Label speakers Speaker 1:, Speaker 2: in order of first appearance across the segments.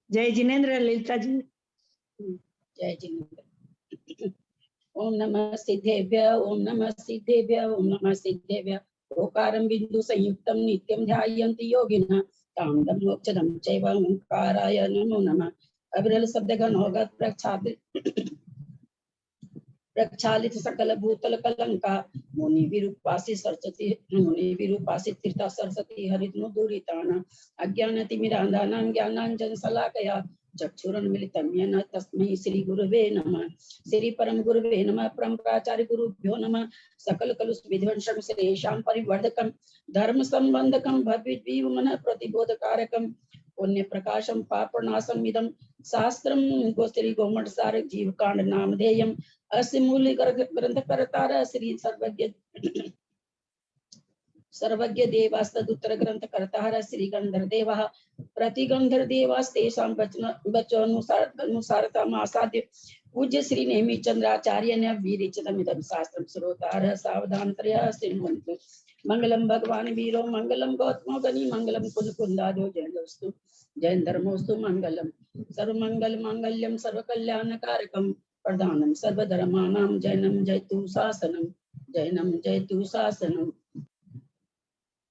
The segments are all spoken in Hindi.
Speaker 1: जय जिनेन्द्र ललिता जी।
Speaker 2: जय जिनेन्द्र। ओम नमः सिद्धेभ्य ओम नमः सिद्धेभ्य ओम नमः सिद्धेभ्य। ओकारं बिंदु संयुक्तं नित्यं ध्यायन्ति योगिनः तां दं मोक्षदं चैव ओंकाराय नमो नमः। अविरल शब्द घन होगा प्रक्षालित सकल भूतल कलंका मुनि विरूपासी सरस्वती मुनि विरूपासी तीर्था सरस्वती हरिद्नो दूरिताना अज्ञानतिमिरान्धानां ज्ञानाञ्जन शलाकया चक्षुरुन्मीलितं येन तस्मै श्री गुरुवे नमः। श्री परम गुरुवे नमः। परम प्राचार्य गुरुभ्यो नमः। सकल कलुष विध्वंसं श्रेषां परिवर्धकं धर्म संबंधकं भवद्विव मनः प्रतिबोधकारकं पुण्य प्रकाशम पापनाशम इदं शास्त्रम गोश्री गोमठ सार जीव कांड नामधेयम् अस्य मूल्य ग्रंथ करतार श्री सर्वज्ञ देवास्तदुत्तर ग्रंथ करतार श्री गंधर देवा प्रति गंधर देवास्तेषां अनुसारताम् आसाद्य पूज्य श्री नेमि चंद्राचार्य ने वीरिचतमिदं शास्त्रं श्रोतार सावधानतया शृण्वन्तु। मंगलम भगवान वीरो मंगलम गौतमो गनि मंगलम कुंदादो जयस्तु जयधर्मोस्तु मंगलम सर्वमंगल मांगल्यम सर्वकल्याणकारकम प्रधानम सर्वधर्माणां जैनम जयतु शासनम जैनम जयतु शासनम।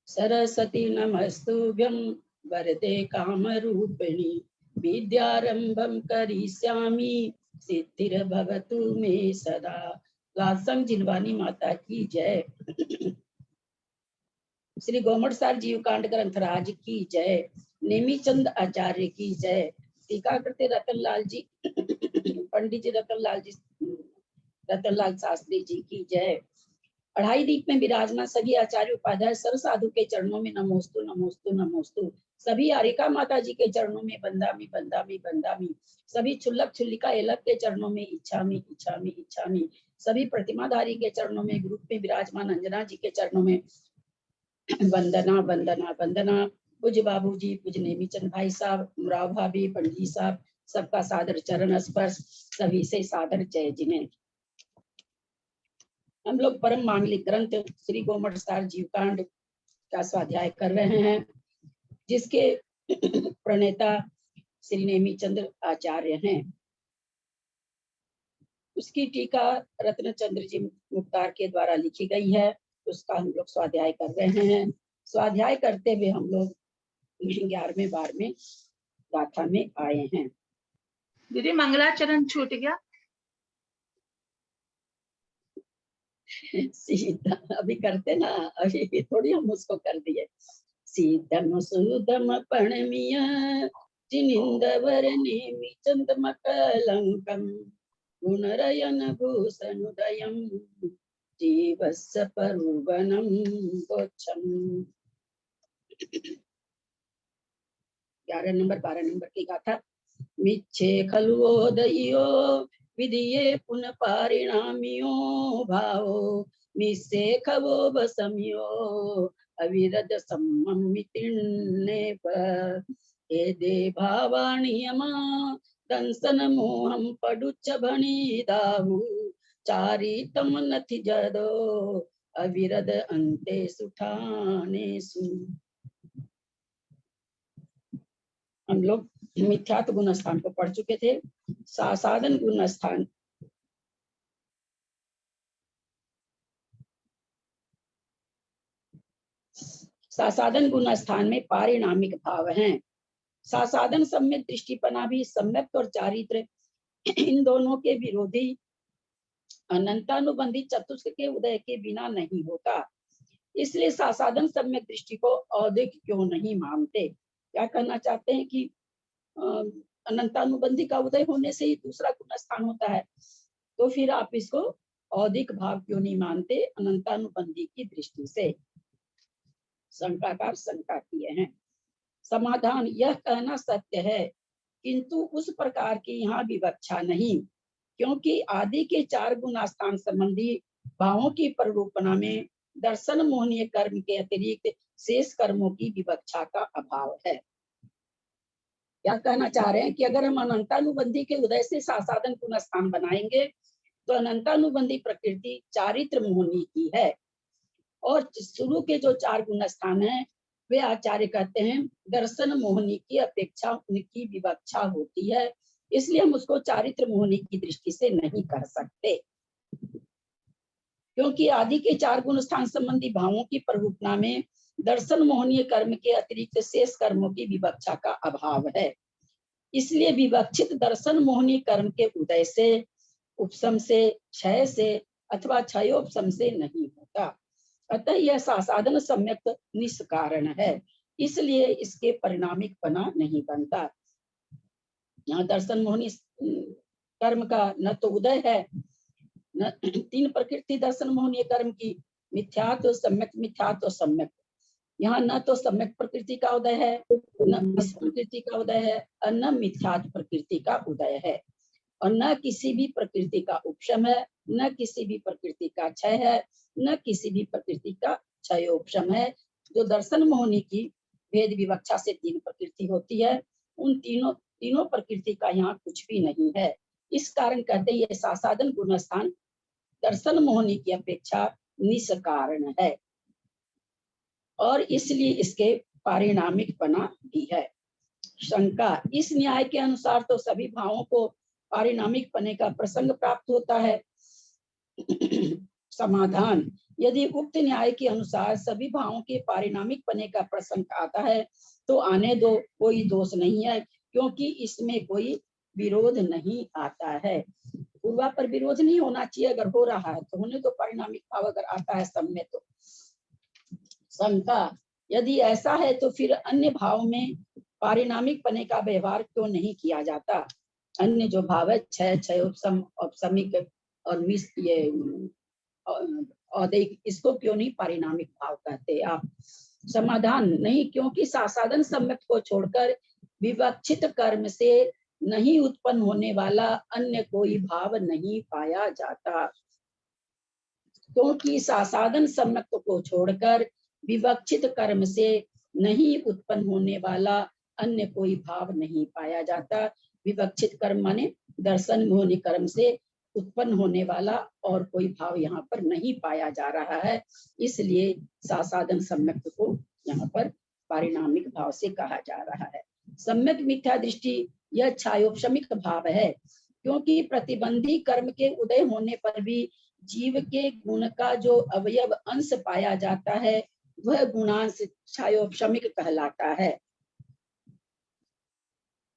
Speaker 2: सरस्वती नमस्तुभ्यं वरदे कामरूपिणी विद्यारंभं करिष्यामि सिद्धिर्भवतु मे सदा। लासम जिनवानी माता की जय। श्री गोमठ सार जीव कांड ग्रंथराज की जय। नेमीचंद आचार्य की जय। टीका करते रतनलाल जी पंडित जी रतनलाल शास्त्री जी की जय। अढ़ाई दीप में विराजमान सभी आचार्य उपाध्याय सर्व साधु के चरणों में नमोस्तु नमोस्तु नमोस्तु। सभी आरिका माता जी के चरणों में बंदामी बंदामी बंदामी। सभी छुल्लक छुल्लिका एलक के चरणों में इच्छामी इच्छामी इच्छामी। सभी प्रतिमाधारी के चरणों में ग्रुप में विराजमान अंजना जी के चरणों में वंदना वंदना वंदना। पूज्य बाबू जी, पूज्य नेमीचंद भाई साहब, राव भाभी, पंडित साहब, सबका सादर चरण स्पर्श, सभी से सादर जय जिनेन्द्र। हम लोग परम मांगलिक ग्रंथ श्री गोमठ सार जीवकांड का स्वाध्याय कर रहे हैं, जिसके प्रणेता श्री नेमीचंद्र आचार्य हैं। उसकी टीका रत्नचंद्र जी मुख्तार के द्वारा लिखी गई है। उसका हम लोग स्वाध्याय कर रहे हैं। स्वाध्याय करते हुए हम लोग 11वें 12वें गाथा में आए हैं।
Speaker 3: दीदी मंगलाचरण छूट गया।
Speaker 2: सीधा अभी करते ना, अभी थोड़ी हम उसको कर दिए। सीधम सुदम पणमिय जिनिंदवर नेमि चंदम कलंकम गुणरयन भूषणुदयम जीवस्य परुवनम गोच्छम। 11 नंबर 12 नंबर की गाथा। मिच्छे खलुओदयो विधिये पुनः पारिणामियो भावो मिस्से खवो बसमियो अविरद सम्ममितिन्ने एदे भावाणियमा दंसन मोहम पडुच्च भणी दाहु चारितम नथि जदो अविरद अंते सुठानेसु। हम लोग मिथ्यात्व गुण स्थान को पढ़ चुके थे। सासाधन गुण स्थान सासाधन गुण स्थान में पारिणामिक भाव हैं। सासाधन सम्यक दृष्टिपना भी सम्यक और चारित्र, इन दोनों के विरोधी अनंतानुबंधी चतुष्क के उदय के बिना नहीं होता। इसलिए सासाधन सम्यक दृष्टि को औदिक क्यों नहीं मानते। क्या कहना चाहते हैं कि अनंतानुबंधी का उदय होने से ही दूसरा गुण स्थान होता है, तो फिर आप इसको औदिक भाव क्यों नहीं मानते अनंतानुबंधी की दृष्टि से। शंकाकार शंका किए हैं। समाधान, यह कहना सत्य है, किंतु उस प्रकार की यहाँ विवक्षा नहीं, क्योंकि आदि के 4 गुण स्थान संबंधी भावों की प्ररूपणा में दर्शन मोहनीय कर्म के अतिरिक्त शेष कर्मों की विवक्षा का अभाव है। क्या कहना चाह रहे हैं कि अगर हम अनंतानुबंधी के उदय से सासाधन गुण स्थान बनाएंगे तो अनंतानुबंधी प्रकृति चारित्र मोहनी की है, और शुरू के जो 4 गुण स्थान है वे आचार्य कहते हैं दर्शन मोहनी की अपेक्षा उनकी विवक्षा होती है, इसलिए हम उसको चारित्र मोहनी की दृष्टि से नहीं कर सकते, क्योंकि आदि के 4 गुण स्थान संबंधी भावों की प्ररूपना में दर्शन मोहनीय कर्म के अतिरिक्त शेष कर्मों की विवक्षा का अभाव है। इसलिए विवक्षित दर्शन मोहनीय कर्म के उदय से, उपशम से, क्षय से अथवा क्षयोपशम से नहीं होता। अतः यह सासाधन सम्यक निष्कारण है, इसलिए इसके परिणामिक बना नहीं बनता। यहाँ दर्शन मोहनी कर्म का न तो उदय है, न 3 प्रकृति दर्शन मोहनीय कर्म की, मिथ्यात्व, सम्यक मिथ्यात्व, सम्यक। यहाँ न तो सम्यक प्रकृति का उदय है, न मिस प्रकृति का उदय है, और न मिथ्यात्व प्रकृति का उदय है, और न किसी भी प्रकृति का उपशम है, न किसी भी प्रकृति का क्षय है, न किसी भी प्रकृति का क्षयोपशम है। जो दर्शन मोहनी की भेद विवक्षा से 3 प्रकृति होती है, उन तीनों प्रकृति का यहाँ कुछ भी नहीं है। इस कारण कहते हैं ये सासाधन गुण स्थान दर्शन मोहनी की अपेक्षा निष्कारण है, और इसलिए इसके पारिणामिक बना भी है। शंका, इस न्याय के अनुसार तो सभी भावों को पारिणामिक पने का प्रसंग प्राप्त होता है। समाधान, यदि उक्त न्याय के अनुसार सभी भावों के पारिणामिक पने का प्रसंग आता है तो आने दो, कोई दोष नहीं है, क्योंकि इसमें कोई विरोध नहीं आता है। पूर्वा पर विरोध नहीं होना चाहिए, अगर हो रहा है तो होने दो, परिणामिक भाव अगर आता है सब में तो। शंका, यदि ऐसा है तो फिर अन्य भाव में पारिणामिक पने का व्यवहार क्यों नहीं किया जाता? अन्य जो भाव है क्षय, क्षयोपशम, औपशमिक और मिस, ये औदैहिक, इसको क्यों नहीं पारिणामिक भाव कहते आप? समाधान, नहीं, क्योंकि सासाधन सम्यक को छोड़कर विवक्षित कर्म से नहीं उत्पन्न होने वाला अन्य कोई भाव नहीं पाया जाता। क्योंकि सासाधन सम्यक को छोड़कर विवक्षित कर्म से नहीं उत्पन्न होने वाला अन्य कोई भाव नहीं पाया जाता। विवक्षित कर्म माने दर्शन मोहनी कर्म से उत्पन्न होने वाला और कोई भाव यहाँ पर नहीं पाया जा रहा है, इसलिए सासाधन सम्यक को यहाँ पर पारिणामिक भाव से कहा जा रहा है। सम्यक मिथ्या दृष्टि यह क्षयोपशमिक भाव है, क्योंकि प्रतिबंधी कर्म के उदय होने पर भी जीव के गुण का जो अवयव अंश पाया जाता है वह गुणांश क्षयोपशमिक कहलाता है।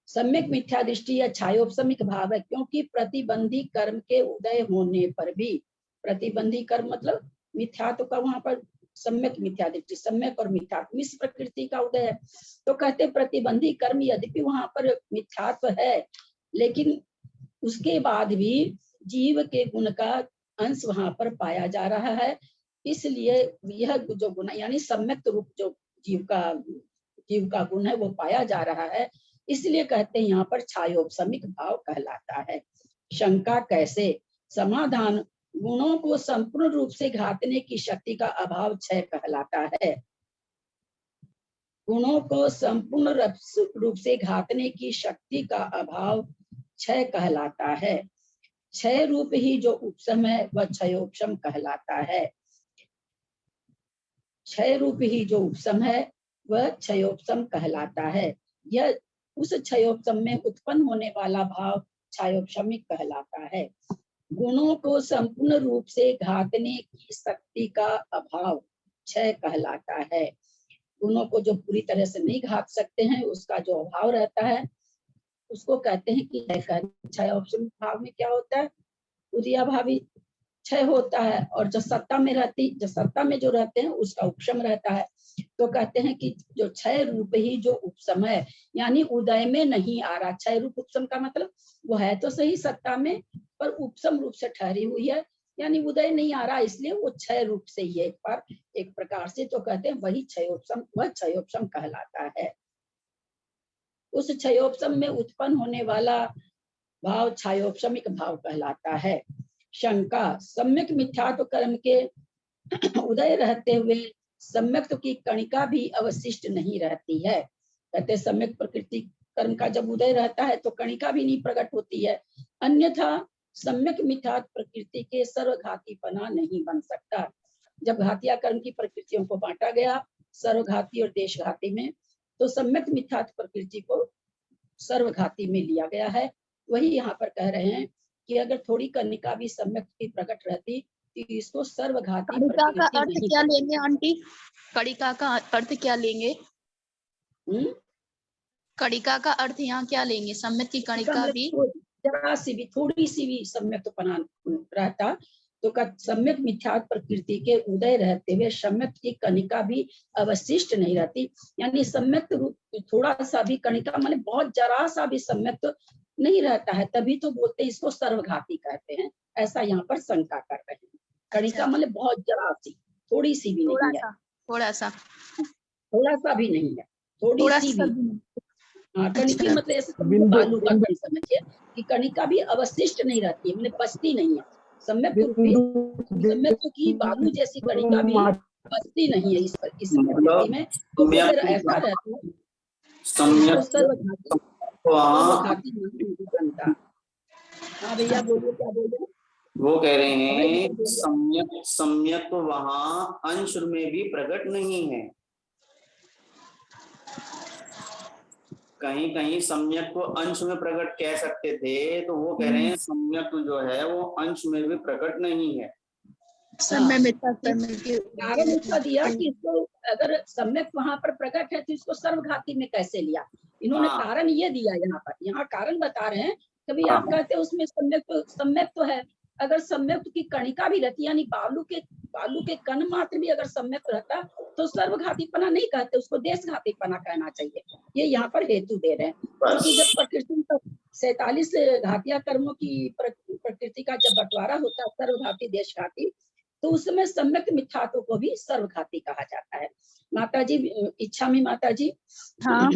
Speaker 2: सम्यक मिथ्या दृष्टि या क्षयोपशमिक भाव है, क्योंकि प्रतिबंधी कर्म के उदय होने पर भी, प्रतिबंधी कर्म मतलब मिथ्यात्व का वहां पर सम्यक मिथ्या दृष्टि, सम्यक और मिथ्यात्व मिस प्रकृति का उदय है, तो कहते प्रतिबंधी कर्म यद्यपि वहां पर मिथ्यात्व है, लेकिन उसके बाद भी जीव के गुण का अंश वहां पर पाया जा रहा है, इसलिए यह जो गुण यानी सम्यक रूप जो जीव का गुण है वो पाया जा रहा है, इसलिए कहते हैं यहाँ पर क्षयोपशमिक भाव कहलाता है। शंका, कैसे? समाधान, गुणों को संपूर्ण रूप से घातने की शक्ति का अभाव क्षय कहलाता है। गुणों को संपूर्ण रूप से घातने की शक्ति का अभाव क्षय कहलाता है। क्षय रूप ही जो उपशम है वह क्षयोपशम कहलाता है। क्षय रूप ही जो उपशम है वह क्षयोपशम कहलाता है। यह उस क्षयोपशम में उत्पन्न होने वाला भाव क्षयोपशमिक कहलाता है। गुणों को संपूर्ण रूप से घातने की शक्ति का अभाव क्षय कहलाता है। गुणों को जो पूरी तरह से नहीं घात सकते हैं उसका जो अभाव रहता है उसको कहते हैं कि क्षयोपशमिक भाव में क्या होता है, उदयाभावी क्षय होता है, और जो सत्ता में जो रहते हैं उसका उपशम रहता है। तो कहते हैं कि जो क्षय रूप ही जो उपशम है, यानी उदय में नहीं आ रहा, क्षय रूप उपशम का मतलब वो है तो सही सत्ता में पर उपशम रूप से ठहरी हुई है, यानी उदय नहीं आ रहा, इसलिए वो क्षय रूप से ही एक प्रकार से, तो कहते हैं वही क्षयोपशम, वह क्षयोपशम कहलाता है। उस क्षयोपशम में उत्पन्न होने वाला भाव क्षयोपशमिक भाव कहलाता है। शंका, सम्यक मिथ्यात्व कर्म के उदय रहते हुए सम्यक की कणिका भी अवशिष्ट नहीं रहती है। कहते सम्यक प्रकृति कर्म का जब उदय रहता है तो कणिका भी नहीं प्रकट होती है, अन्यथा सम्यक मिथ्यात्व प्रकृति के सर्वघातीपना नहीं बन सकता। जब घातिया कर्म की प्रकृतियों को बांटा गया, सर्वघाती और देशघाती में। तो सम्यक मिथ्यात्व प्रकृति को सर्वघाती में लिया गया है। वही यहाँ पर कह रहे हैं कि अगर थोड़ी कनिका भी सम्यक की प्रकट रहती तो इसको सर्वघाती
Speaker 1: कणिका का
Speaker 2: प्रकृति
Speaker 1: अर्थ
Speaker 2: नहीं
Speaker 1: क्या
Speaker 2: कहते।
Speaker 1: लेंगे आंटी? कणिका का अर्थ क्या लेंगे? कणिका का अर्थ यहाँ क्या लेंगे? सम्यक की कणिका भी
Speaker 2: जरा सी भी, थोड़ी सी भी सम्यक्तपना रहता तो सम्यक मिथ्यात्व प्रकृति के उदय रहते हुए सम्यक की कणिका भी अवशिष्ट नहीं रहती। यानी सम्यक थोड़ा सा भी कणिका माने बहुत जरा सा भी सम्यक नहीं रहता है, तभी तो बोलते हैं इसको सर्वघाती कहते हैं। ऐसा यहाँ पर शंका कर रहे हैं। कणिका माने बहुत जरा सी, थोड़ी सी भी नहीं है,
Speaker 1: थोड़ा सा
Speaker 2: भी नहीं है, थोड़ी सी भी। हाँ, कणिका मतलब ऐसे बालू का कण समझिए कि कणिका भी अवशिष्ट नहीं रहती है, मतलब बचती नहीं है। सम्यक की बालू जैसी कणिका भी बचती नहीं है इस प्रकृति में। तो अगर ऐसा रहता है तो सर्वघाती नहीं बनता। हाँ भैया बोलिए, क्या बोल रहे हैं?
Speaker 4: वो कह रहे हैं सम्यक वहाँ अंश में भी प्रकट नहीं है। कहीं कहीं सम्यक को अंश में प्रकट कह सकते थे, तो वो कह रहे हैं सम्यक जो है वो अंश में भी प्रकट नहीं है।
Speaker 2: कारण उसका दिया कि इसको अगर सम्यक वहां पर प्रकट है तो इसको सर्वघाती में कैसे लिया। इन्होंने कारण ये दिया यहाँ पर, यहाँ कारण बता रहे हैं। कभी आप कहते हैं उसमें सम्यक तो है, अगर सम्यक की कणिका भी रहती यानी बालू के कण मात्र भी अगर सम्यक रहता तो सर्वघातीपना नहीं कहते, उसको देशघातीपना कहना चाहिए। ये यहाँ पर हेतु दे रहे हैं। क्योंकि जब प्रकृति का 47 घातिया कर्मों की प्रकृति का जब बंटवारा होता है सर्वघाती देशघाती, तो उस समय सम्यक मिथ्यात्व को भी सर्वघाती कहा जाता है। माता जी, इच्छा में माता जी,
Speaker 1: हाँ।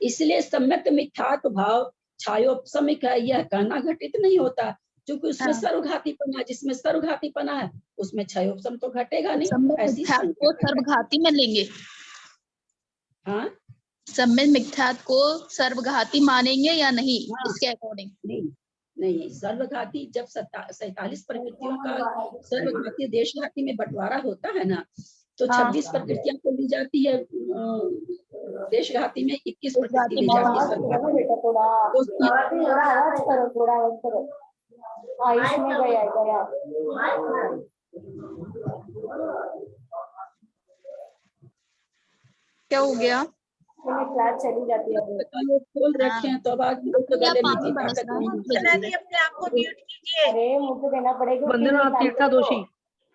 Speaker 2: इसलिए सम्यक मिथ्यात्व भाव छायोपसमिक है, यह कहना घटित नहीं होता, क्योंकि उसमें सर्वघातीपना, जिसमें सर्वघातीपना है उसमें क्षयोपसम तो घटेगा नहीं। ऐसी
Speaker 1: को सर्वघाती में लेंगे।
Speaker 2: हाँ,
Speaker 1: सम्यक मिथ्यात्व को सर्वघाती मानेंगे या नहीं?
Speaker 2: हाँ।
Speaker 1: इसके अकॉर्डिंग
Speaker 2: नहीं, सर्वघाती जब 47 प्रकृतियों का सर्वघाती देशघाती में बंटवारा होता है ना, तो 26 प्रकृतियां तो ली जाती है देशघाती में, 21 प्रकृति ली जाती है सर्वघाती
Speaker 1: क्या हो गया?
Speaker 5: क्लास चली जाती है,
Speaker 2: खोल रखे हैं तो अब आज गले में भी ताकत नहीं है।
Speaker 5: अपने आप को म्यूट कीजिए। अरे मुझे देना पड़ेगा।
Speaker 6: वंदना तीर्था दोषी,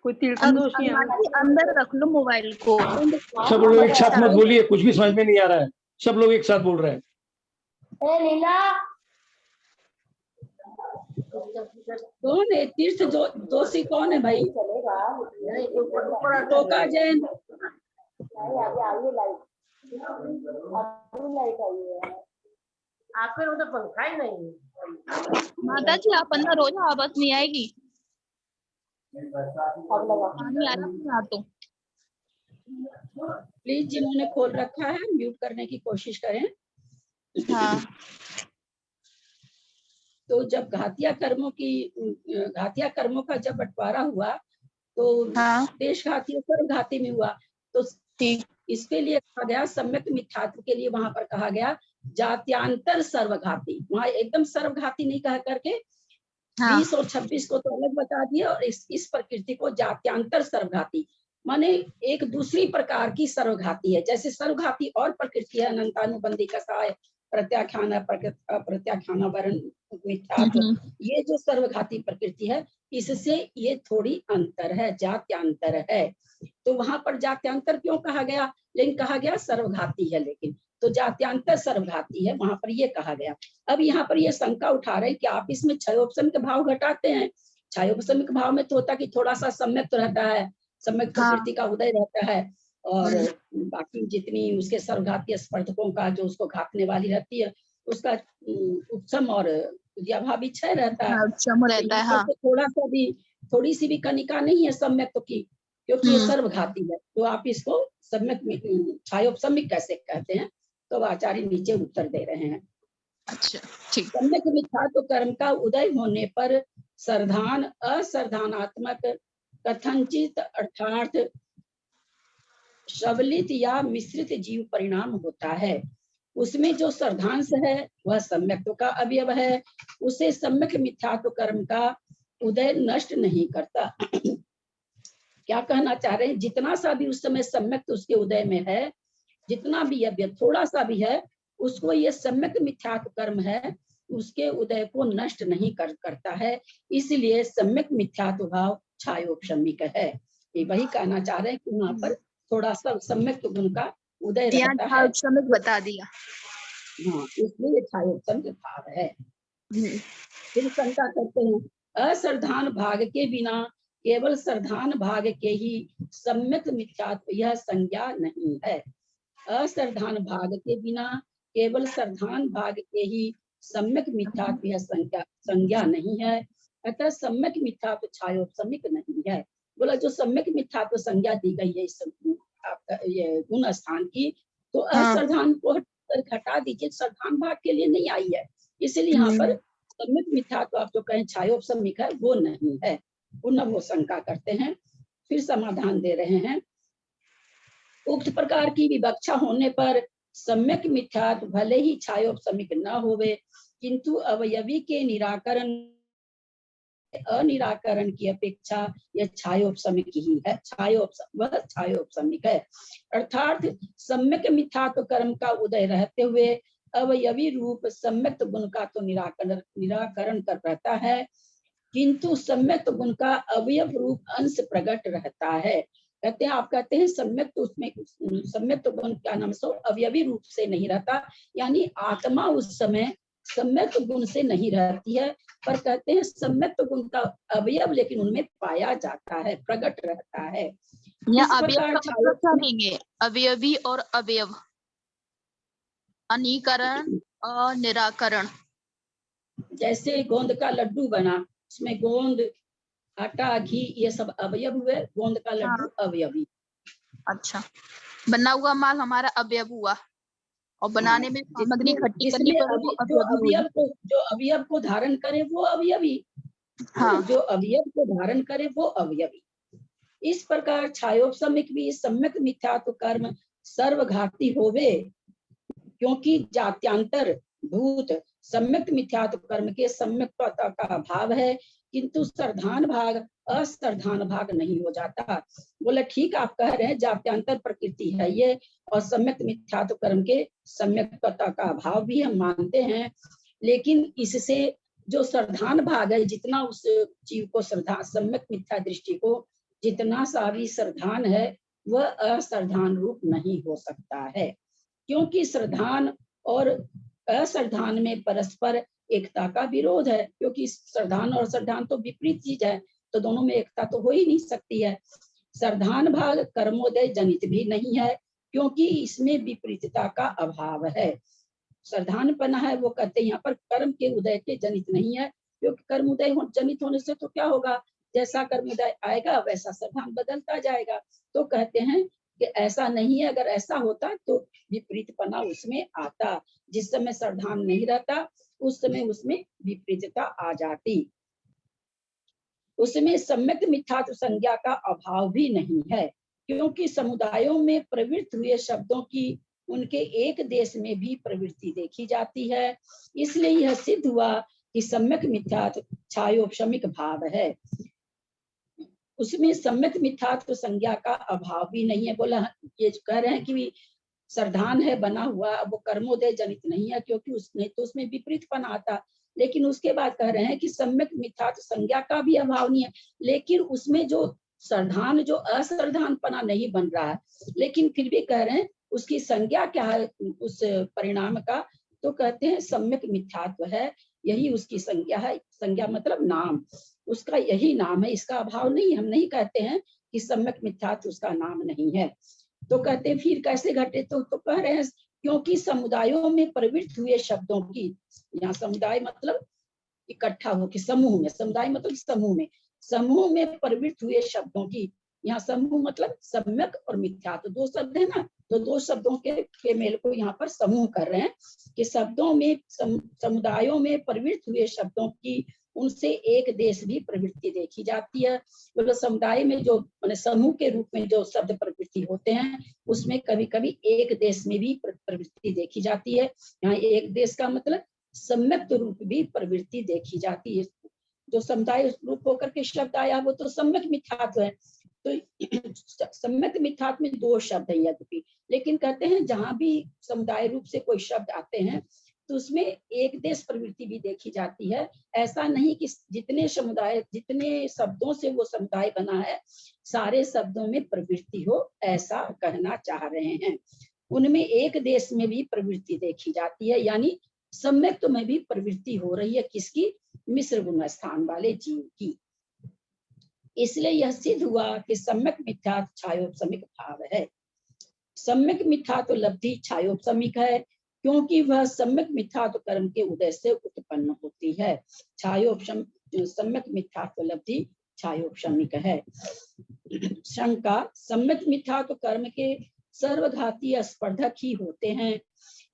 Speaker 6: कोई तीर्था दोषी है?
Speaker 1: अंदर रख लो मोबाइल को।
Speaker 7: सब लोग एक साथ मत बोलिए, कुछ भी समझ में नहीं आ रहा है, सब लोग एक साथ बोल रहे हैं।
Speaker 5: लीला
Speaker 2: कौन है तीर्थ दोषी? कौन है भाई? टोका जैन।
Speaker 5: आपके उधर पंखा ही नहीं।
Speaker 1: माता जी आप अंदर हो जाओ, आवाज नहीं आएगी। पानी आ रहा तो
Speaker 2: प्लीज जिन्होंने खोल रखा है म्यूट करने की कोशिश करें।
Speaker 1: हाँ।
Speaker 2: तो जब घातिया कर्मों का जब बंटवारा हुआ तो देशघाती और घाती में हुआ, तो इसके लिए कहा गया सम्यक मिथ्यात्व के लिए वहां पर कहा गया जात्यांतर सर्वघाती। वहां एकदम सर्वघाती नहीं कह करके 20 और 26 को तो अलग बता दिया, और इस प्रकृति को जात्यांतर सर्वघाती माने एक दूसरी प्रकार की सर्वघाती है। जैसे सर्वघाती और प्रकृति है अनंतानुबंधी कसाय प्रत्याख्यान अप्रत्याख्यान वर्ण मिथ्यात्व, ये जो सर्वघाती प्रकृति है इससे ये थोड़ी अंतर है, जात्यांतर है। तो वहां पर जात्यांतर क्यों कहा गया? लेकिन कहा गया सर्वघाती है, लेकिन तो जात्यांतर सर्वघाती है वहां पर ये कहा गया। अब यहाँ पर ये शंका उठा रहे कि आप इसमें क्षयोपशम के भाव घटाते हैं। क्षयोपशम के भाव में तो होता कि थोड़ा सा सम्यक तो रहता है, सम्यक प्रकृति का उदय रहता है, और बाकी जितनी उसके सर्वघातीय स्पर्धकों का जो उसको घातने वाली रहती है उसका उपशम और भाव भी क्षय रहता है। तो थोड़ा सा भी, थोड़ी सी भी कनिका नहीं है सम्यक की, क्योंकि ये सर्वघाती है, तो आप इसको सम्यक क्षयोपशमिक कैसे कहते हैं? तो आचार्य नीचे उत्तर दे रहे हैं।
Speaker 1: अच्छा, ठीक।
Speaker 2: सम्यक मिथ्यात्व कर्म का उदय होने पर सर्धान असर्धानात्मक कथनचित अर्थात सबलित या मिश्रित जीव परिणाम होता है। उसमें जो सर्धांश है वह सम्यक्त्व का अवयव है, उसे सम्यक मिथ्यात्व कर्म का उदय नष्ट नहीं करता। क्या कहना चाह रहे हैं, जितना सा भी उस समय सम्यक उसके उदय में है, जितना भी अवयव थोड़ा सा भी है, उसको ये सम्यक मिथ्यात्व कर्म है उसके उदय को नष्ट नहीं करता है, इसलिए सम्यक मिथ्यात्व भाव छायोपशमिक है। ये वही कहना चाह रहे हैं कि वहां पर थोड़ा सा सम्यक गुण का उदय रहता है,
Speaker 1: छायोपशमिक बता दिया।
Speaker 2: हाँ, इसलिए छायोपशमिक भाव है। फिर शंका करते हैं, असर्धान भाग के बिना केवल सर्धान भाग के ही सम्यक मिथ्यात्व यह संज्ञा नहीं है। असर्धान भाग के बिना केवल सर्धान भाग के ही सम्यक मिथ्यात्व यह संज्ञा नहीं है, अतः सम्यक मिथ्यात्व छायोपशमिक नहीं है। बोला जो सम्यक मिथ्यात्व संज्ञा दी गई है इस आपका ये गुण स्थान की, तो असर्धान को हटा दीजिए, सर्धान भाग के लिए नहीं आई है, इसलिए यहाँ पर सम्यक मिथ्यात्व आप जो कहें छायोपशमिक है वो नहीं है। पुनः वो शंका करते हैं, फिर समाधान दे रहे हैं। उक्त प्रकार की विवक्षा होने पर सम्यक मिथ्यात्व भले ही छायोपशमिक न होवे, किंतु अवयवी के निराकरण अनिराकरण की अपेक्षा यह छायोपशमिक ही है, वह छायोपशमिक है। अर्थात सम्यक मिथ्यात्व कर्म का उदय रहते हुए अवयवी रूप सम्यक गुण का तो निराकरण कर रहता है, किंतु सम्यक गुण का अवयव रूप अंश प्रकट रहता है। कहते हैं, आप कहते हैं सम्यक, तो उसमें सम्यक गुण क्या नाम सो अवयवी रूप से नहीं रहता, यानी आत्मा उस समय सम्यक गुण से नहीं रहती है, पर कहते हैं सम्यक गुण का अवयव लेकिन उनमें पाया जाता है, प्रकट रहता है।
Speaker 1: अवयवी और अवयव, अनीकरण और निराकरण।
Speaker 2: जैसे गोंद का लड्डू बना, उसमें गोंद, आटा, घी ये सब अवयव हुए, गोंद का लड्डू अवयवी।
Speaker 1: अच्छा, बना हुआ माल हमारा अवयव हुआ, और बनाने में सामग्री खट्टी करनी पर वो
Speaker 2: जो अवयव को धारण करे वो अवयवी, हाँ, जो अवयव को धारण करे वो अवयवी। इस प्रकार छायोपशमिक भी सम्यक मिथ्यात्व कर्म सर्वघाती होवे, क्योंकि जात्यांतर भूत सम्यक मिथ्यात्व कर्म के सम्यकता का भाव है, किंतु सर्धान भाग असर्धान भाग नहीं हो जाता। बोले ठीक आप कह रहे हैं, जात्यांतर प्रकृति है ये, और सम्यक मिथ्यात्व कर्म के सम्यकता का भाव भी हम मानते हैं, लेकिन इससे जो सर्धान भाग है, जितना उस जीव को श्रद्धा सम्यक मिथ्या दृष्टि को जितना सा भी सर्धान है, वह असर्धान रूप नहीं हो सकता है, क्योंकि सर्धान और असर्धान में परस्पर एकता का विरोध है, क्योंकि सर्धान और सर्धान तो विपरीत चीज है, तो दोनों में एकता तो हो ही नहीं सकती है। सर्धान भाग कर्मोदय जनित भी नहीं है, क्योंकि इसमें विपरीतता का अभाव है। सर्धान पना है वो कहते हैं यहाँ पर कर्म के उदय के जनित नहीं है, क्योंकि कर्म उदय जनित होने से तो क्या होगा, जैसा कर्म उदय आएगा वैसा सर्धान बदलता जाएगा। तो कहते हैं कि ऐसा नहीं है, अगर ऐसा होता तो विपरीतपना उसमें आता, जिस समय सर्धान नहीं रहता उस समय उसमें विपरीतता आ जाती। उसमें सम्यक मिथ्यात्व संज्ञा का अभाव भी नहीं है, क्योंकि समुदायों में प्रवृत्त हुए शब्दों की उनके एक देश में भी प्रवृत्ति देखी जाती है, इसलिए यह सिद्ध हुआ कि सम्यक मिथ्यात्व छायोपशमिक भाव है। उसमें सम्यक मिथ्यात्व संज्ञा का अभाव भी नहीं है। बोला ये कह रहे हैं कि सर्धान है बना हुआ, वो कर्मोदय जनित नहीं है, क्योंकि उसने तो उसमें विपरीतपन आता, लेकिन उसके बाद कह रहे हैं कि सम्यक मिथ्यात्व संज्ञा का भी अभाव नहीं है, लेकिन उसमें जो सर्धान जो असर्धानपना नहीं बन रहा है, लेकिन फिर भी कह रहे हैं उसकी संज्ञा क्या है उस परिणाम का, तो कहते हैं सम्यक मिथ्यात्व है, यही उसकी संज्ञा है। संज्ञा मतलब नाम, उसका यही नाम है, इसका अभाव नहीं। हम नहीं कहते हैं कि सम्यक मिथ्यात्व उसका नाम नहीं है। तो कहते हैं फिर कैसे घटे, तो कह रहे हैं क्योंकि समुदायों में प्रवृत्त हुए शब्दों की, यहाँ समुदाय मतलब इकट्ठा होकर, समूह में, समुदाय मतलब समूह में प्रवृत्त हुए शब्दों की, यहाँ समूह मतलब सम्यक और मिथ्या, तो दो शब्द है ना, तो दो शब्दों के मेल को यहाँ पर समूह कर रहे हैं। कि शब्दों में समुदायों में प्रवृत्त हुए शब्दों की उनसे एक देश भी प्रवृत्ति देखी जाती है। मतलब समुदाय में जो माने समूह के रूप में जो शब्द प्रवृत्ति होते हैं उसमें कभी कभी एक देश में भी प्रवृत्ति देखी जाती है। यहाँ एक देश का मतलब सम्यक्त रूप भी प्रवृत्ति देखी जाती है। जो समुदाय रूप होकर के शब्द आया वो तो सम्यक मिथ्यात्व है। तो सम्यक मिथ्यात्व में दो शब्द है यद्यपि, लेकिन कहते हैं जहां भी समुदाय रूप से कोई शब्द आते हैं तो उसमें एक देश प्रवृत्ति भी देखी जाती है। ऐसा नहीं कि जितने शब्दों से वो समुदाय बना है सारे शब्दों में प्रवृत्ति हो, ऐसा कहना चाह रहे हैं। उनमें एक देश में भी प्रवृत्ति देखी जाती है, यानी सम्यक्त में भी प्रवृत्ति हो रही है। किसकी? मिश्र गुण स्थान वाले जीव की। इसलिए यह सिद्ध हुआ कि सम्यक मिथ्यात्व छायोपशमिक भाव है। सम्यक मिथ्यात्व लब्धि छायोपशमिक है क्योंकि वह सम्यक मिथ्यात्व कर्म के उदय से उत्पन्न होती है। सम्यक मिथ्यात्व लब्धि छायोपशमिक है। शंका: सम्यक मिथ्यात्व कर्म के सर्वघाती स्पर्धक ही होते हैं,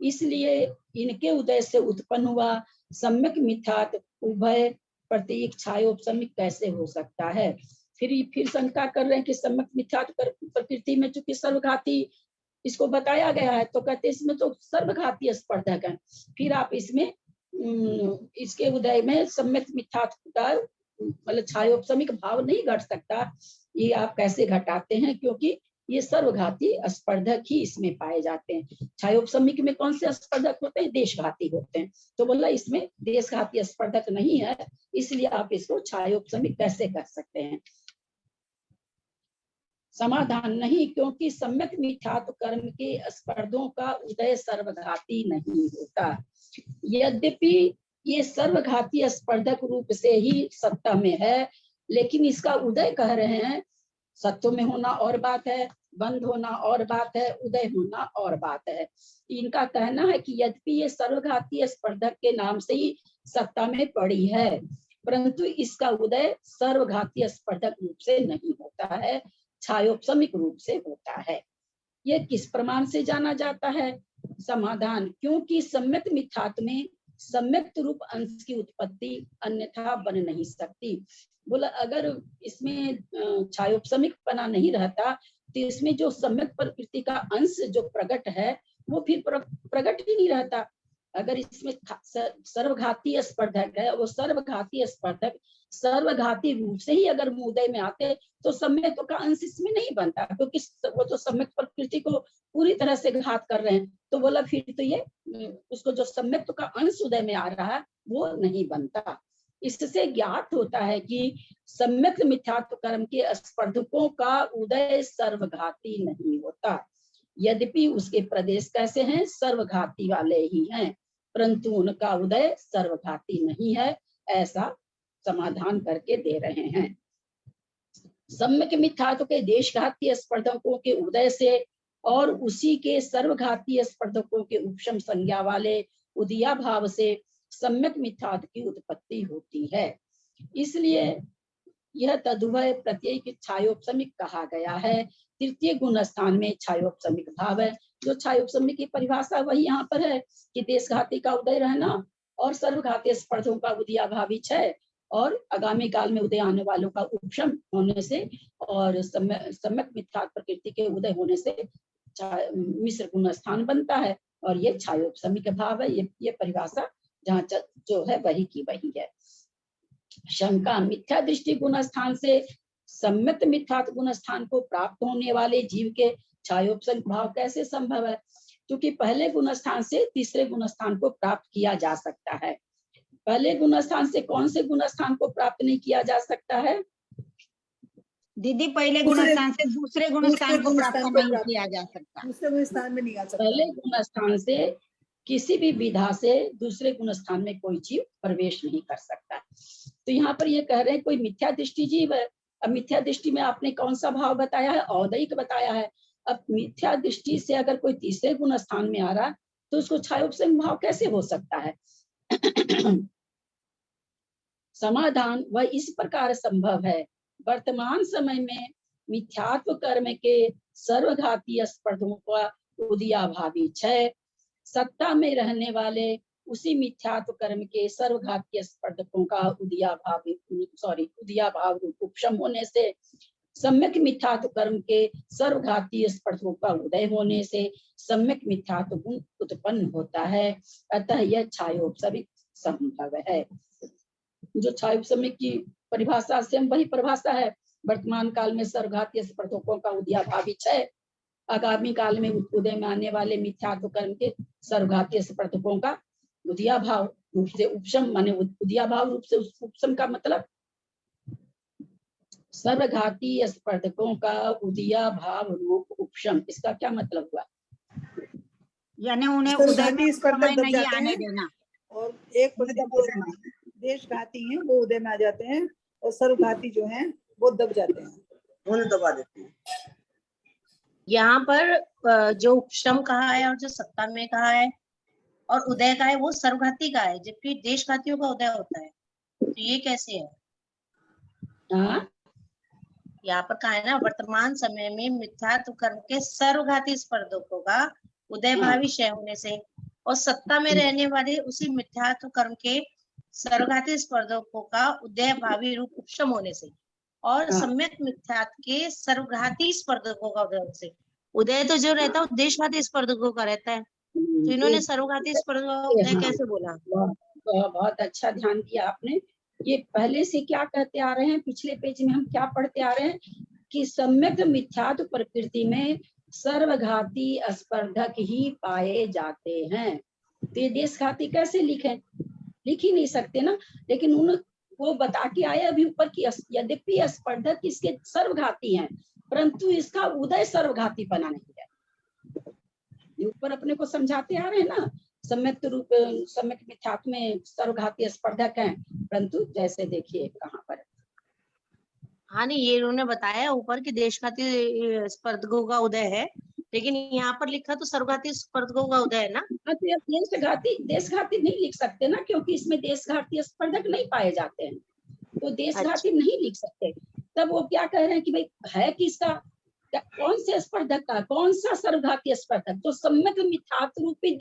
Speaker 2: इसलिए इनके उदय से उत्पन्न हुआ सम्यक मिथ्यात्व उभय प्रतीक छायोपशमिक कैसे हो सकता है। फिर शंका कर रहे हैं कि सम्यक मिथ्यात्व प्रकृति में चूंकि सर्वघाती इसको बताया गया है तो कहते हैं इसमें तो सर्वघाती स्पर्धक है। फिर आप इसमें इसके उदय में सम्यक मिथ्यात्व का मतलब छायोपशमिक भाव नहीं घट सकता। ये आप कैसे घटाते हैं? क्योंकि ये सर्वघाती स्पर्धक ही इसमें पाए जाते हैं। छायोपशमिक में कौन से स्पर्धक होते हैं? देशघाती होते हैं। तो बोला इसमें देशघाती स्पर्धक नहीं है, इसलिए आप इसको छायोपशमिक कैसे कर सकते हैं? समाधान: नहीं, क्योंकि सम्यक मिथ्यात्व कर्म के स्पर्धों का उदय सर्वघाती नहीं होता। यद्यपि ये सर्वघाती स्पर्धक रूप से ही सत्ता में है, लेकिन इसका उदय कह रहे हैं सत्व में होना और बात है, बंद होना और बात है, उदय होना और बात है। इनका कहना है कि यद्यपि ये सर्वघाती स्पर्धक के नाम से ही सत्ता में पड़ी है, परंतु इसका उदय सर्वघाती स्पर्धक रूप से नहीं होता है, छायोपशमिक रूप से होता है। यह किस प्रमाण से जाना जाता है? समाधान: क्योंकि सम्यक मिथ्यात्व में सम्यक्त रूप अंश की उत्पत्ति अन्यथा बन नहीं सकती। बोला अगर इसमें छायोपशमिक पना नहीं रहता तो इसमें जो सम्यक प्रकृति का अंश जो प्रकट है वो फिर प्रकट ही नहीं रहता। अगर इसमें सर्वघाती स्पर्धक है, वो सर्वघाती स्पर्धक सर्वघाती रूप से ही अगर उदय में आते तो सम्यक का अंश इसमें नहीं बनता, क्योंकि वो तो सम्यक प्रकृति को पूरी तरह से घात कर रहे हैं। तो बोला फिर तो ये उसको जो सम्यक का अंश उदय में आ रहा है वो नहीं बनता। इससे ज्ञात होता है कि सम्यक मिथ्यात्व कर्म के स्पर्धकों का उदय सर्वघाती नहीं होता। यद्यपि उसके प्रदेश कैसे हैं? सर्वघाती वाले ही हैं, परंतु उनका उदय सर्वघाती नहीं है, ऐसा समाधान करके दे रहे हैं। सम्यक मिथ्यात्व के देशघाती स्पर्धकों के उदय से और उसी के सर्वघाती स्पर्धकों के उपशम संज्ञा वाले उदया भाव से सम्यक मिथ्यात्व की उत्पत्ति होती है। इसलिए यह तदुभय प्रत्यय छायोपशमिक कहा गया है। तृतीय गुण स्थान में छायोपशमिक भाव है। जो छायोपशमिक की परिभाषा वही यहाँ पर है कि देशघाती का उदय रहना और सर्वघाती स्पर्धों का उदयाभावी क्षय और आगामी काल में उदय आने वालों का उपशम होने से और सम्यक मिथ्यात्व प्रकृति के उदय होने से मिश्र गुण स्थान बनता है और ये छायोपशमिक भाव है। ये परिभाषा जहाँ जो है वही की वही है। शंका: मिथ्या दृष्टि गुण स्थान से सम्यक मिथ्यात्व गुण स्थान को प्राप्त होने वाले जीव के छायोपशमिक भाव कैसे संभव है? क्योंकि पहले गुण स्थान से तीसरे गुण स्थान को प्राप्त किया जा सकता है। पहले गुण स्थान से कौन से गुण स्थान को प्राप्त नहीं किया जा सकता है?
Speaker 8: दीदी पहले गुण स्थान से दूसरे गुण स्थान को प्राप्त नहीं किया जा सकता।
Speaker 6: दूसरे गुण स्थान में नहीं आ सकता।
Speaker 2: पहले गुण स्थान से किसी भी विधा से दूसरे गुण स्थान में कोई जीव प्रवेश नहीं कर सकता। तो यहाँ पर ये कह रहे हैं कोई मिथ्या दृष्टि जीव है। अब मिथ्या दृष्टि में आपने कौन सा भाव बताया है? औदैहिक बताया है। अब मिथ्या दृष्टि से अगर कोई तीसरे गुण स्थान में आ रहा तो उसको छायोपशमिक भाव कैसे हो सकता है? समाधान: वह इस प्रकार संभव है। वर्तमान समय में मिथ्यात्व कर्म के सर्वघाती स्पर्धों का उदयाभावी क्षय सत्ता में रहने वाले उसी मिथ्यात्व कर्म के सर्वघातीय स्पर्धकों का उदयाभाव रूप उपशम होने से, सम्यक मिथ्यात्व कर्म के सर्वघातीय स्पर्धकों का उदय होने से सम्यक मिथ्यात्व गुण उत्पन्न होता है। अतः यह छायोपसमिक संभव है। जो छायोपसमिक की परिभाषा से वही परिभाषा है। वर्तमान काल में सर्वघातीय स्पर्धकों का उदयाभावी क्षय, आगामी काल में उदय में आने वाले मिथ्यात्व कर्म के सर्वघातीय स्पर्धकों का उदयाभाव रूप से उपशम, माने उदयाभाव रूप से उपशम का मतलब सर्वघातीय स्पर्धकों का उदयाभाव रूप उपशम। इसका क्या मतलब हुआ?
Speaker 8: यानी उन्हें उदय में
Speaker 9: स्पर्धक
Speaker 8: समय
Speaker 9: दब
Speaker 8: नहीं
Speaker 9: जाते
Speaker 8: आने
Speaker 9: हैं
Speaker 8: देना।
Speaker 9: और एक देशघाती हैं वो उदय में आ जाते हैं और सर्वघाती जो हैं वो दब जाते हैं, उन्हें दबा देते हैं।
Speaker 10: यहाँ पर जो उपशम कहा है और जो सत्ता में कहा है और उदय का है वो सर्वघाती का है, जबकि देशघातियों का उदय होता है। तो ये कैसे है? यहाँ पर कहा है ना, वर्तमान समय में मिथ्यात्व कर्म के सर्वघाती स्पर्धकों का उदय भावी क्षय होने से और सत्ता में रहने वाले उसी मिथ्यात्व कर्म के सर्वघाती स्पर्धकों का उदय भावी रूप उपशम होने से और सम्यक मिथ्यात्व के सर्वघाती स्पर्धकों का उदय से। उदय तो जो रहता है वो देशघाती स्पर्धकों का रहता है, तो इन्होंने सर्वघाती स्पर्धकों का उदय कैसे बोला?
Speaker 2: बहुत अच्छा ध्यान दिया आपने। ये पहले से क्या कहते आ रहे हैं, पिछले पेज में हम क्या पढ़ते आ रहे हैं कि सम्यक मिथ्यात्व प्रकृति में सर्वघाती स्पर्धक ही पाए जाते हैं। तो ये देशघाती कैसे लिखें? लिख ही नहीं सकते ना। लेकिन वो बता के आए अभी ऊपर की, यद्यपि स्पर्धक इसके सर्वघाती हैं परंतु इसका उदय सर्वघाती बना नहीं है। ये ऊपर अपने को समझाते आ रहे हैं ना, सम्यक मिथ्यात्व में सर्वघाती स्पर्धक हैं, परंतु जैसे देखिए कहाँ पर।
Speaker 10: हाँ नहीं, ये उन्होंने बताया ऊपर की देशघाती स्पर्धकों का उदय है, लेकिन यहाँ पर लिखा तो सर्वघाती स्पर्धकों का उदय है ना।
Speaker 2: देशघाती नहीं लिख सकते ना, क्योंकि इसमें देशघाती स्पर्धक नहीं पाए जाते हैं, तो देशघाती नहीं लिख सकते। तब वो क्या कह रहे हैं कि भाई है किसका, कौन से स्पर्धक का, कौन सा सर्वघाती स्पर्धक? तो सम्यक मिथ्यात्व रूपी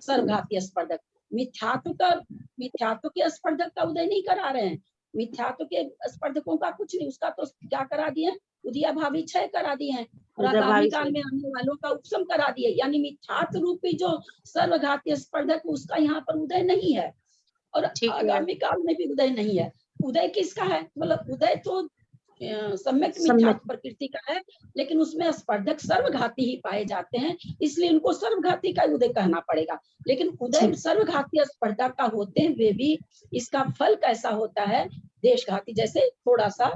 Speaker 2: सर्वघाती स्पर्धक, मिथ्यात्व के स्पर्धक का उदय नहीं करा रहे हैं। मिथ्यात्व के स्पर्धकों का कुछ नहीं, उसका तो क्या करा दिए, उदयाभावी क्षय करा दिए हैं और आगामी काल में आने वालों का उपशम करा दिए। यानी मिथ्यात्व रूपी जो सर्वघाती स्पर्धक उसका यहाँ पर उदय नहीं है और आगामी काल में भी उदय नहीं है। उदय किसका है? मतलब उदय तो सम्यक मिथ्यात्व प्रकृति का है, लेकिन उसमें स्पर्धक सर्वघाती ही पाए जाते हैं, इसलिए उनको सर्वघाती का उदय कहना पड़ेगा। लेकिन उदय सर्वघाती स्पर्धा का होते हुए भी इसका फल कैसा होता है, देशघाती जैसे थोड़ा सा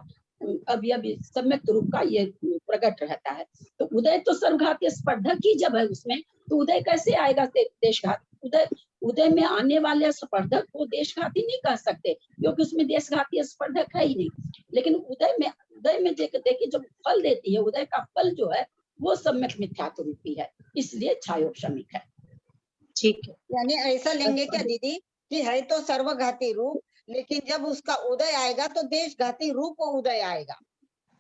Speaker 2: अभी सम्यक रूप का ये प्रकट रहता है। तो उदय तो सर्वघाती स्पर्धक ही जब है उसमें, तो उदय कैसे आएगा देशघाती? उदय में आने वाले स्पर्धक को देशघाती नहीं कह सकते, क्योंकि उसमें देशघाती स्पर्धक है ही नहीं। लेकिन उदय में देखिए जो फल देती है, उदय का फल जो है वो सम्यक मिथ्यात्व रूपी है, इसलिए छायोपशमिक है।
Speaker 10: ठीक है,
Speaker 8: यानी ऐसा लेंगे क्या दीदी कि है तो सर्वघाती रूप, लेकिन जब उसका उदय आएगा तो देशघाती रूप उदय आएगा,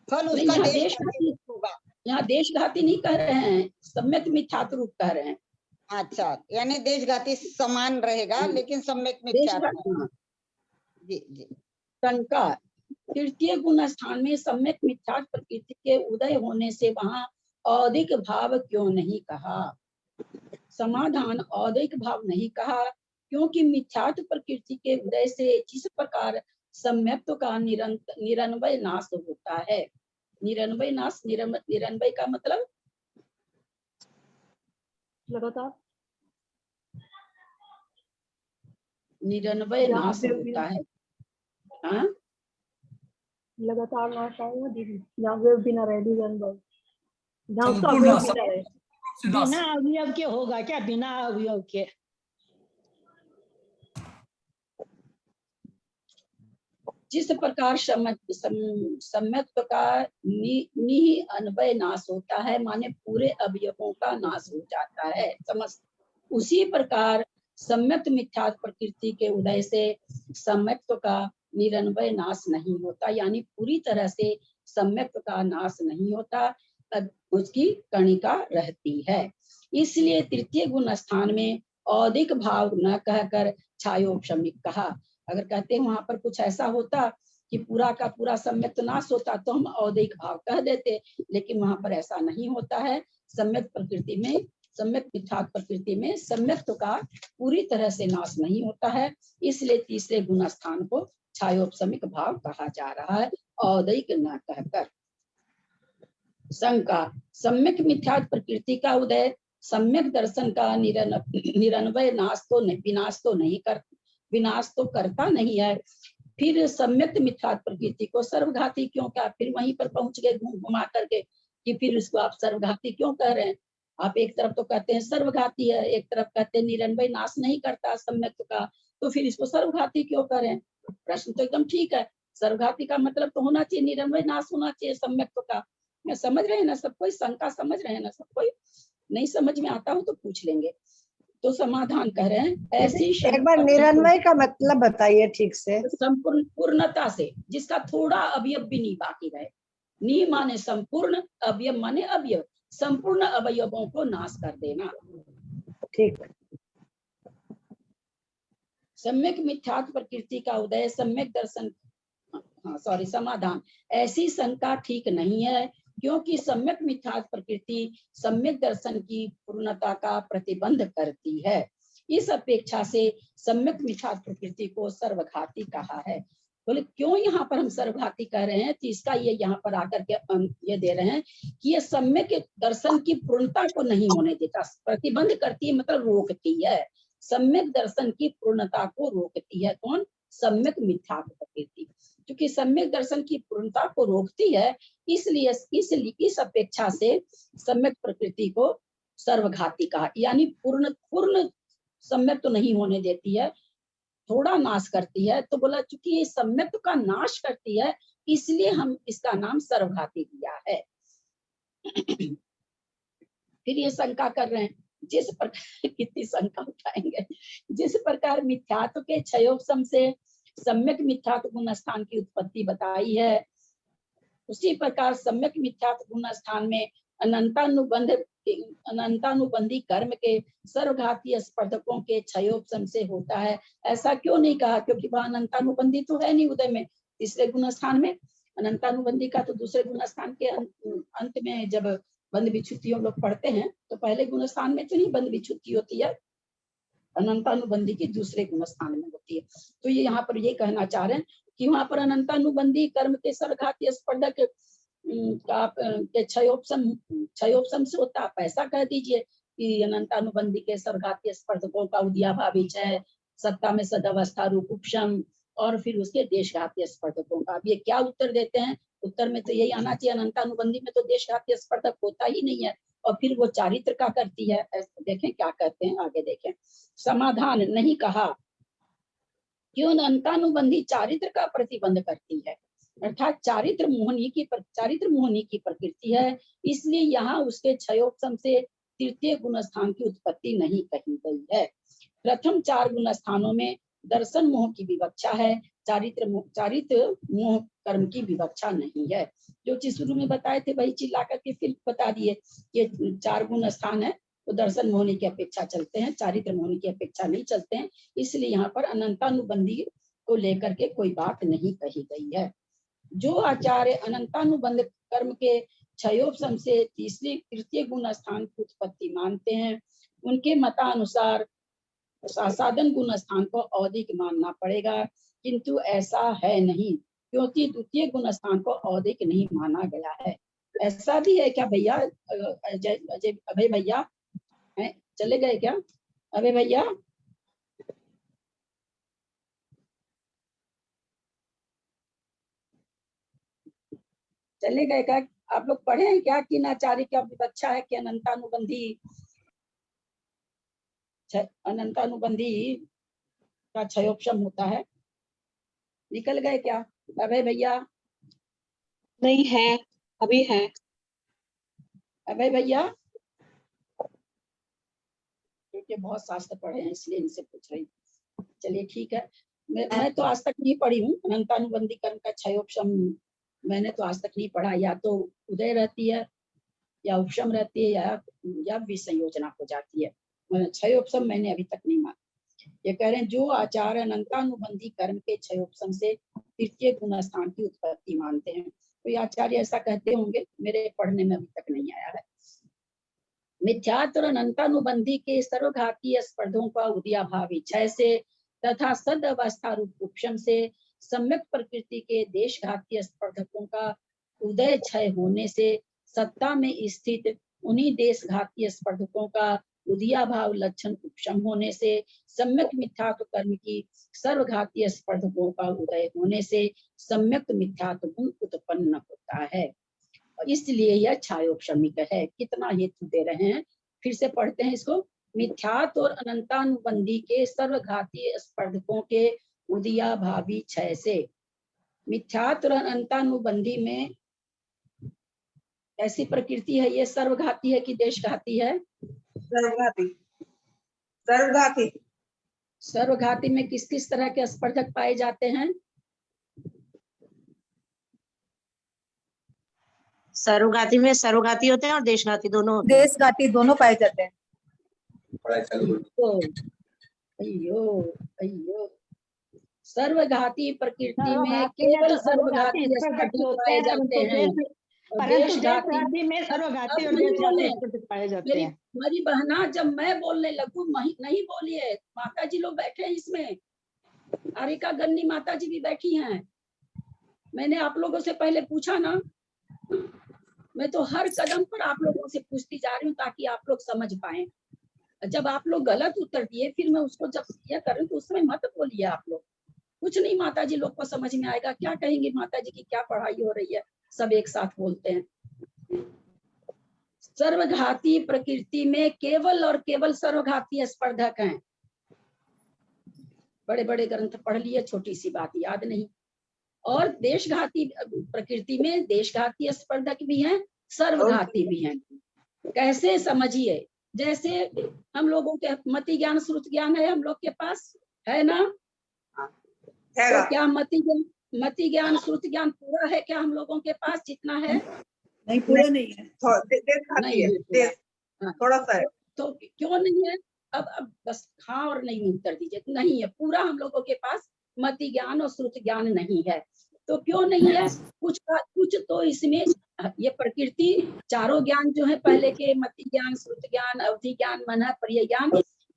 Speaker 8: फल उसका देशघाती होगा।
Speaker 2: यहाँ देशघाती नहीं कह रहे हैं, सम्यक मिथ्यात्व रूप कह रहे हैं।
Speaker 8: अच्छा, यानी देशघाती समान रहेगा लेकिन सम्यक मिथ्यात्व। जी जी।
Speaker 2: शंका, तृतीय गुण स्थान में सम्यक मिथ्यात्व प्रकृति के उदय होने से वहां औदिक भाव क्यों नहीं कहा? समाधान, औदिक भाव नहीं कहा क्योंकि मिथ्यात्व प्रकृति के उदय से जिस प्रकार सम्यक्त्व का निरन्वय नाश होता है। निरन्वय नाश, निरन्वय का मतलब
Speaker 6: लगातार
Speaker 2: निरन्वय नाश होता है। हाँ,
Speaker 6: लगातार नाश आएगा दीदी, जहाँ वे बिना रहे जहाँ उसका अवयव बिना रहे।
Speaker 8: बिना अवयव के होगा क्या? बिना अवयव के
Speaker 2: जिस प्रकार सम्यक्त्व का निरन्वय नाश होता है, माने पूरे अवयवों का नाश हो जाता है, समझ। उसी प्रकार सम्यक्त्व मिथ्यात्व प्रकृति के उदय से सम्यक्त्व का निरन्वय नाश नहीं होता, यानी पूरी तरह से सम्यक्त्व का नाश नहीं होता, उसकी कणिका रहती है। इसलिए तृतीय गुण स्थान में औदिक भाव न कहकर छायोपशमिक कहा। अगर कहते हैं वहां पर कुछ ऐसा होता कि पूरा का पूरा सम्यक तो नाश होता तो हम औदिक भाव कह देते, लेकिन वहां पर ऐसा नहीं होता है। सम्यक प्रकृति में, सम्यक मिथ्यात्व प्रकृति में सम्यक्त्व का पूरी तरह से नाश नहीं होता है, इसलिए तीसरे गुण स्थान को छायोपशमिक भाव कहा जा रहा है, औदिक न कहकर। शंका, सम्यक मिथ्यात्व प्रकृति का उदय सम्यक दर्शन का निरन्वय विनाश तो करता नहीं है, फिर सम्यक मिथ्यात्व प्रकृति को सर्वघाती क्यों कहा? फिर वहीं पर पहुंच गए घूम घुमा करके कि फिर उसको आप सर्वघाती क्यों कह रहे हैं? आप एक तरफ तो कहते हैं सर्वघाती है, एक तरफ कहते हैं निरन्वय नाश नहीं करता सम्यक का, तो फिर इसको सर्वघाती क्यों करें? प्रश्न तो एकदम ठीक है, सर्वघाती का मतलब तो होना चाहिए निरन्वय नाश होना चाहिए सम्यक का। मैं समझ रहे हैं ना सब कोई? शंका समझ रहे हैं ना सब कोई? नहीं समझ में आता हो तो पूछ लेंगे। तो समाधान कह रहे हैं ऐसी
Speaker 6: एक बार निरन्वय का मतलब बताइए ठीक से।
Speaker 2: संपूर्ण पूर्णता से, जिसका थोड़ा अवयव भी नहीं बाकी रहे। नी माने संपूर्ण, अवयव माने अवयव, संपूर्ण अवयवों को नाश कर देना।
Speaker 6: ठीक।
Speaker 2: सम्यक मिथ्यात्व प्रकृति का उदय सम्यक दर्शन, समाधान, ऐसी शंका ठीक नहीं है, क्योंकि सम्यक मिथ्यात्व प्रकृति सम्यक दर्शन की पूर्णता का प्रतिबंध करती है। इस अपेक्षा से सम्यक मिथ्यात्व प्रकृति को सर्वघाती कहा है। बोले क्यों यहाँ पर हम सर्वघाती कह रहे हैं? तो इसका ये यहाँ पर आकर के ये दे रहे हैं कि ये सम्यक दर्शन की पूर्णता को नहीं होने देता, प्रतिबंध करती है मतलब रोकती है, सम्यक दर्शन की पूर्णता को रोकती है। कौन? सम्यक मिथ्यात्व प्रकृति। क्योंकि सम्यक दर्शन की पूर्णता को रोकती है, इसलिए इस अपेक्षा से सम्यक प्रकृति को सर्वघाती कहा, यानी पूर्ण सम्यक तो नहीं होने देती है, थोड़ा नाश करती है। तो बोला चूंकि ये सम्यक का नाश करती है, इसलिए हम इसका नाम सर्वघाती दिया है। फिर ये शंका कर रहे हैं, जिस प्रकार कितनी शंका उठाएंगे, जिस प्रकार मिथ्यात्व के क्षयोपशम से सम्यक मिथ्यात्व गुण स्थान की उत्पत्ति बताई है, उसी प्रकार सम्यक मिथ्यात्व गुण स्थान में अनंतानुबंधी कर्म के सर्वघाती स्पर्धकों के क्षयोपशम से होता है। ऐसा क्यों नहीं कहा? क्योंकि वह अनंतानुबंधी तो है नहीं उदय में, तीसरे गुण स्थान में। अनंतानुबंधी का तो दूसरे गुण स्थान के अंत में जब बंध विच्छुत्ति हम लोग पढ़ते हैं, तो पहले गुण स्थान में तो नहीं बंध विच्छुत्ति होती है, अनंतानुबंधी की दूसरे गुण स्थान में होती है। तो ये यहाँ पर ये कहना चाह रहे हैं कि वहां पर अनंतानुबंधी कर्म के सर्वघाती स्पर्धक के क्षयोपशम से होता। आप ऐसा कह दीजिए कि अनंतानुबंधी के सर्वघाती स्पर्धकों का उद्याभावी क्षय, सत्ता में सदावस्था रूप उपशम, और फिर उसके देशघाती स्पर्धकों का। अब ये क्या उत्तर देते हैं? उत्तर में तो यही आना चाहिए, अनंतानुबंधी में तो देशघाती स्पर्धक होता ही नहीं है, और फिर वो चारित्र का करती है। देखें क्या कहते हैं, आगे देखें। समाधान, नहीं कहा, क्यों? अनंतानुबंधी चारित्र का प्रतिबंध करती है, अर्थात चारित्र मोहनी की प्रकृति है, इसलिए यहाँ उसके क्षयोपशम से तृतीय गुण स्थान की उत्पत्ति नहीं कही गई है। प्रथम 4 गुण स्थानों में दर्शन मोह की विवक्षा है, चारित्र मोह कर्म की विवक्षा नहीं है। जो चीज शुरू में बताए थे वही चीज ला करके फिर बता दिए कि 4 गुण स्थान है तो दर्शन मोहनी की अपेक्षा चलते हैं, चारित्र मोहनी की अपेक्षा नहीं चलते हैं, इसलिए यहाँ पर अनंतानुबंधी को लेकर के कोई बात नहीं कही गई है। जो आचार्य अनंतानुबंध कर्म के क्षयोपशम से तृतीय गुण स्थान की उत्पत्ति मानते हैं, उनके मतानुसार साधन गुण स्थान को औदिक मानना पड़ेगा, किंतु ऐसा है नहीं, क्योंकि द्वितीय गुण स्थान को औदिक नहीं माना गया है। ऐसा भी है क्या भैया? अभय भैया चले गए क्या? अभय भैया चले गए क्या? आप लोग पढ़े हैं क्या कि नाचार्य का विवक्षा है कि अनंतानुबंधी का क्षयोपशम होता है? निकल गए क्या अभय भैया?
Speaker 11: नहीं है, अभी है।
Speaker 2: अभय भैया, क्योंकि बहुत शास्त्र पढ़े हैं इसलिए इनसे पूछ रही। चलिए ठीक है, मैं तो आज तक नहीं पढ़ी हूँ अनंतानुबंधी कर्म का क्षयोपशम, मैंने तो आज तक नहीं पढ़ा। या तो उदय रहती है या उपशम रहती है या विसंयोजना हो जाती है। 6 मैंने अभी तक नहीं माना। ये कह रहे हैं जो आचार्य अनंतानुबंधी कर्म के 6 से तृतीय गुण स्थान की उत्पत्ति मानते हैं। तो ये आचार्य ऐसा कहते होंगे, मेरे पढ़ने में अभी तक नहीं आया है। मिथ्यात्व और अनंतानुबंधी के सर्वघातीय स्पर्धों का उदयाभावी क्षय से तथा सद अवस्था रूप उपशम से सम्यक प्रकृति के देशघातीय स्पर्धकों का उदय क्षय होने से सत्ता में स्थित उन्हीं देशघातीय स्पर्धकों का उदयाभाव लक्षण उपशम होने से सम्यक मिथ्यात्व कर्म की सर्वघातीय स्पर्धकों का उदय होने से सम्यक मिथ्यात्व गुण उत्पन्न होता है। इसलिए यह छायोपशमिक है। कितना हेतु दे रहे हैं, फिर से पढ़ते हैं इसको। मिथ्यात्व और अनंतानुबंधी के सर्वघातीय स्पर्धकों के उदयाभावी क्षय से। मिथ्यात्व और अनंतानुबंधी में ऐसी प्रकृति है, ये सर्वघाती है कि देशघाती है?
Speaker 9: सर्वघाती। सर्वघाती।
Speaker 2: सर्वघाती में किस किस तरह के स्पर्धक पाए जाते हैं?
Speaker 10: सर्वघाती में सर्वघाती होते हैं और देशघाती दोनों होते हैं।
Speaker 9: देशघाती दोनों पाए जाते हैं।
Speaker 2: अयो अयो, सर्वघाती प्रकृति में केवल सर्वघाती स्पर्धक पाए जाते हैं। देशघाती में सर्वघाती और देशघाती स्पर्धक पाए जाते हैं। मेरी बहना, जब मैं बोलने लगूं नहीं बोलिए। माता जी लोग बैठे हैं इसमें, आरिका गन्नी माता जी भी बैठी हैं। मैंने आप लोगों से पहले पूछा ना, मैं तो हर कदम पर आप लोगों से पूछती जा रही हूँ ताकि आप लोग समझ पाए। जब आप लोग गलत उत्तर दिए, फिर मैं उसको जब यह करूँ तो उसमें मत बोलिए आप लोग। कुछ नहीं माता जी लोग को समझ में आएगा, क्या कहेंगे माता जी की क्या पढ़ाई हो रही है, सब एक साथ बोलते हैं। सर्वघाती प्रकृति में केवल और केवल सर्वघाती स्पर्धक हैं। बड़े बड़े ग्रंथ पढ़ लिए, छोटी सी बात याद नहीं। और देशघाती प्रकृति में देशघाती स्पर्धक भी हैं, सर्वघाती भी हैं। कैसे समझिए, जैसे हम लोगों के मति ज्ञान श्रुत ज्ञान है, हम लोग के पास है ना? तो क्या मति ज्ञान श्रुत ज्ञान पूरा है क्या हम लोगों के पास जितना है?
Speaker 9: नहीं, पूरा नहीं है, थोड़ा सा है।
Speaker 2: तो क्यों नहीं है? अब बस हाँ और नहीं उत्तर दीजिए। नहीं है, पूरा हम लोगों के पास मति ज्ञान और श्रुत ज्ञान नहीं है। तो क्यों नहीं है? कुछ तो इसमें ये प्रकृति चारों ज्ञान जो है पहले के, मति ज्ञान, श्रुत ज्ञान, अवधि ज्ञान, मन पर्य ज्ञान,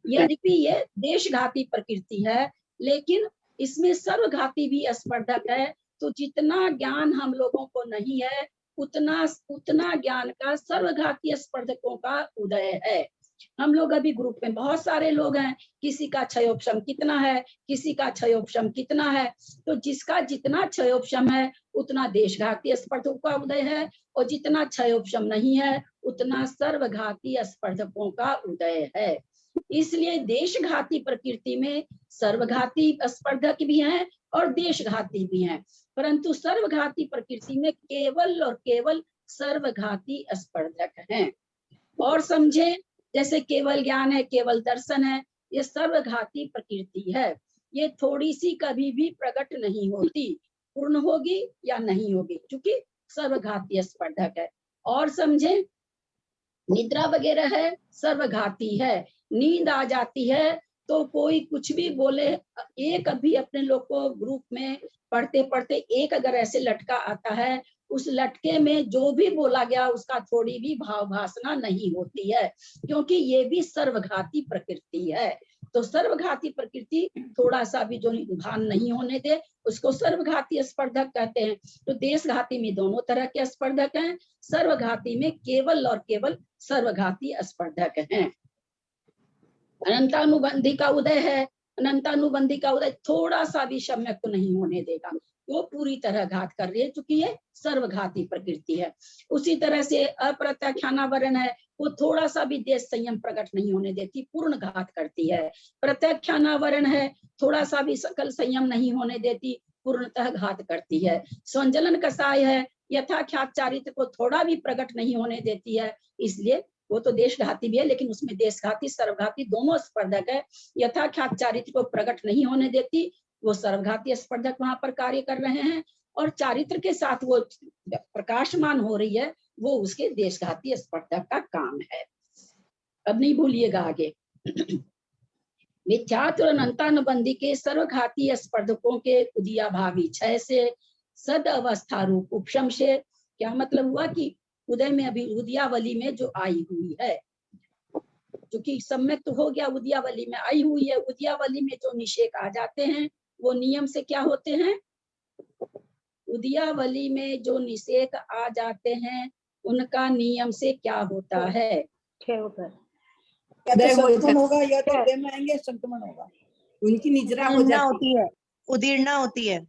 Speaker 2: यद्यपि ये देशघाती प्रकृति है, लेकिन इसमें सर्वघाती भी स्पर्धक है। तो जितना ज्ञान हम लोगों को नहीं है, उतना ज्ञान का सर्वघाती स्पर्धकों का उदय है। हम लोग अभी ग्रुप में बहुत सारे लोग हैं, किसी का क्षयोपशम कितना है, किसी का क्षयोपशम कितना है। तो जिसका जितना क्षयोपशम है उतना देशघाती स्पर्धकों का उदय है, और जितना क्षयोपशम नहीं है उतना सर्वघाती स्पर्धकों का उदय है। इसलिए देशघाती प्रकृति में सर्वघाती स्पर्धक भी हैं और देशघाती भी हैं, परंतु सर्वघाती प्रकृति में केवल और केवल सर्वघाती स्पर्धक हैं। और समझे, जैसे केवल ज्ञान है, केवल दर्शन है, ये सर्वघाती प्रकृति है। ये थोड़ी सी कभी भी प्रकट नहीं होती, पूर्ण होगी या नहीं होगी, क्योंकि सर्वघाती स्पर्धक है। और समझे, निद्रा वगैरह है, सर्वघाती है। नींद आ जाती है तो कोई कुछ भी बोले, एक अभी अपने लोग को ग्रुप में पढ़ते पढ़ते एक अगर ऐसे लटका आता है, उस लटके में जो भी बोला गया उसका थोड़ी भी भाव भासना नहीं होती है, क्योंकि ये भी सर्वघाती प्रकृति है। तो सर्वघाती प्रकृति थोड़ा सा भी जो भान नहीं होने दे उसको सर्वघाती स्पर्धक कहते हैं। तो देशघाती में दोनों तरह के स्पर्धक हैं, सर्वघाती में केवल और केवल सर्वघाती स्पर्धक हैं। अनंतानुबंधी का उदय है, अनंतानुबंधी का उदय थोड़ा सा भी सम्यक तो नहीं होने देगा, वो पूरी तरह घात कर रही है, क्योंकि ये सर्वघाती प्रकृति है। उसी तरह से अप्रत्याख्यानावरण है, वो थोड़ा सा भी देश संयम प्रकट नहीं होने देती, पूर्ण घात करती है। प्रत्याख्यानावरण है, थोड़ा सा भी सकल संयम नहीं होने देती, पूर्णतः घात करती है। संजलन कसाय है, यथाख्यात चारित्र को थोड़ा भी प्रकट नहीं होने देती है, इसलिए वो तो देशघाती भी है, लेकिन उसमें देशघाती सर्वघाती दोनों स्पर्धक है। यथाख्यात चारित्र को प्रकट नहीं होने देती, वो सर्वघाती स्पर्धक वहां पर कार्य कर रहे हैं, और चारित्र के साथ वो प्रकाशमान हो रही है, वो उसके देशघाती स्पर्धक का काम है। अब नहीं भूलिएगा आगे। मिथ्यात्व और अनंतानुबंधी के सर्वघाती स्पर्धकों के उदयाभावी क्षय से सद अवस्था रूप उपशम से क्या मतलब हुआ कि उदय में अभी उदयावली में जो आई हुई है, क्योंकि सम्यक तो हो गया, उदयावली में आई हुई है। उदयावली में जो निषेक आ जाते हैं वो नियम से क्या होते हैं? उदयावली में जो निषेक आ जाते हैं उनका नियम से क्या होता है?
Speaker 6: क्या होता है?
Speaker 9: या तो संक्रमण होगा या तो उदय में आएंगे, संक्रमण होगा, उनकी निजरा हो जाती
Speaker 10: है, उदीर्णा होती है।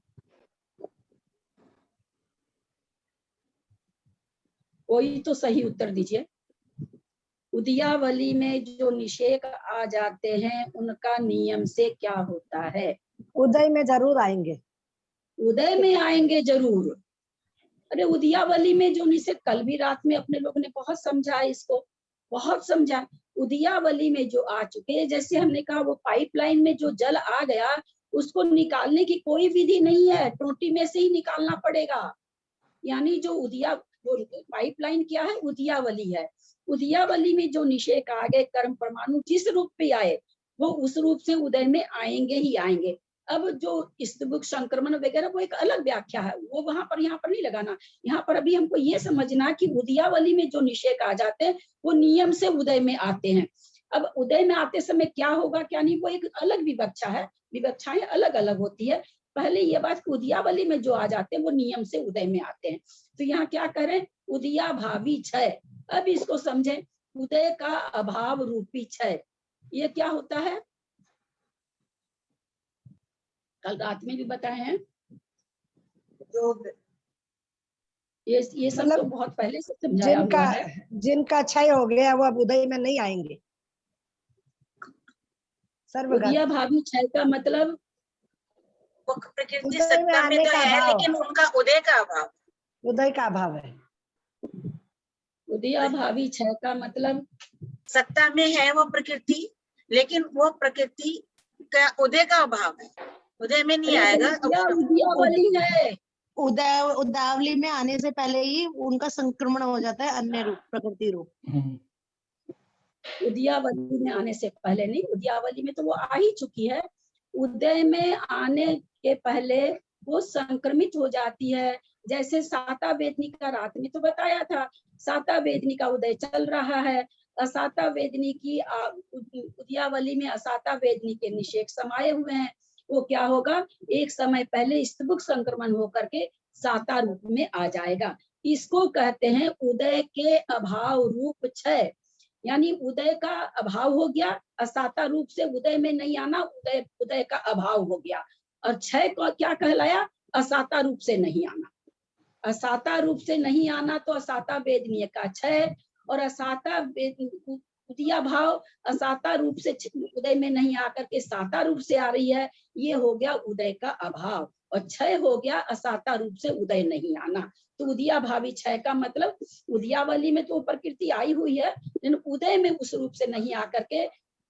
Speaker 2: कोई तो सही उत्तर दीजिए। उदयावली में जो निषेक आ जाते हैं उनका नियम से क्या होता है?
Speaker 6: उदय में जरूर आएंगे।
Speaker 2: उदय में आएंगे जरूर। अरे उदयावली में जो निषेक, कल भी रात में अपने लोग ने बहुत समझा इसको, बहुत समझा। उदयावली में जो आ चुके, जैसे हमने कहा वो पाइपलाइन में जो जल आ गया उसको निकालने की कोई विधि नहीं है, टोटी में से ही निकालना पड़ेगा। यानी जो पाइपलाइन क्या है? उदयावली है। उदयावली में जो निषेक आ गए, कर्म परमाणु जिस रूप पे आए वो उस रूप से उदय में आएंगे ही आएंगे। अब जो स्तुभुक संक्रमण वगैरह वो एक अलग व्याख्या है, वो वहां पर यहाँ पर नहीं लगाना। यहाँ पर अभी हमको ये समझना कि उदयावली में जो निषेक आ जाते हैं वो नियम से उदय में आते हैं। अब उदय में आते समय क्या होगा क्या नहीं, वो एक अलग विवक्षा है, विवक्षाएं अलग अलग होती है। पहले ये बात, उदयावली में जो आ जाते हैं वो नियम से उदय में आते हैं। तो यहाँ क्या करें? उदयाभावी क्षय। अब इसको समझें, उदय का अभाव रूपी क्षय, ये क्या होता है? कल रात में भी बताए हैं, ये सब तो बहुत पहले से समझाया हुआ है।
Speaker 6: जिनका क्षय हो गया वो अब उदय में नहीं आएंगे।
Speaker 2: उदयाभावी क्षय का मतलब
Speaker 10: प्रकृति सत्ता में तो है लेकिन उनका उदय का अभाव,
Speaker 6: उदय का अभाव है।
Speaker 2: उदयाभावी क्षय का मतलब
Speaker 10: सत्ता में है वो प्रकृति, लेकिन वो प्रकृति का उदय का अभाव है, उदय में नहीं आएगा।
Speaker 2: उदयावली है,
Speaker 11: उदयावली में आने से पहले ही उनका संक्रमण हो जाता है अन्य रूप, प्रकृति रूप।
Speaker 2: उदयावली में आने से पहले नहीं, उदयावली में तो वो आ ही चुकी है। उदय में आने के पहले वो संक्रमित हो जाती है। जैसे साता वेदनी का रात में तो बताया था, साता वेदनी का उदय चल रहा है, असाता वेदनी की उदयावली में असाता वेदनी के निषेक समाये हुए हैं। वो क्या होगा? एक समय पहले स्तुभुक संक्रमण होकर के साता रूप में आ जाएगा। इसको कहते हैं उदय के अभाव रूप क्षय। यानी उदय का अभाव हो गया, असाता रूप से उदय में नहीं आना, उदय का अभाव हो गया। और क्षय को क्या कहलाया? असाता रूप से नहीं आना। असाता रूप से नहीं आना तो असाता वेदनीय का क्षय, और असाता उदया भाव असाता रूप से उदय में नहीं आकर के साता रूप से आ रही है, ये हो गया उदय का अभाव। और क्षय हो गया असाता रूप से उदय नहीं आना। तो उदया भावी क्षय का मतलब उदयावली में तो प्रकृति आई हुई है, लेकिन उदय में उस रूप से नहीं आकर के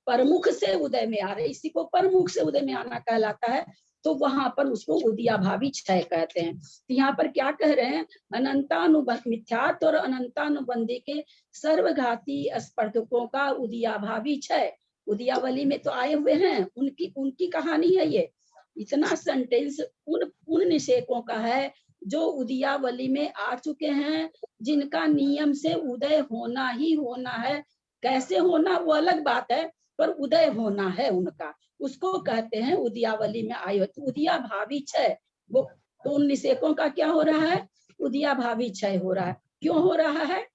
Speaker 2: प्रमुख से उदय में आ रहे, इसी को प्रमुख से उदय में आना कहलाता है। तो वहां पर उसको उदयाभावी क्षय कहते हैं। तो यहाँ पर क्या कह रहे हैं? अनंतानुबंध मिथ्यात्व और अनंतानुबंधी के सर्वघाती स्पर्धकों का उदयाभावी क्षय। उदयावली में तो आए हुए हैं, उनकी कहानी है ये। इतना सेंटेंस उन निषेकों का है जो उदयावली में आ चुके हैं, जिनका नियम से उदय होना ही होना है। कैसे होना वो अलग बात है, पर उदय होना है उनका, उसको कहते हैं उदयावली में आए। तो उदयाभावी क्षय, वो तो उन निषेकों का क्या हो रहा है? उदयाभावी क्षय हो रहा है। क्यों हो रहा है?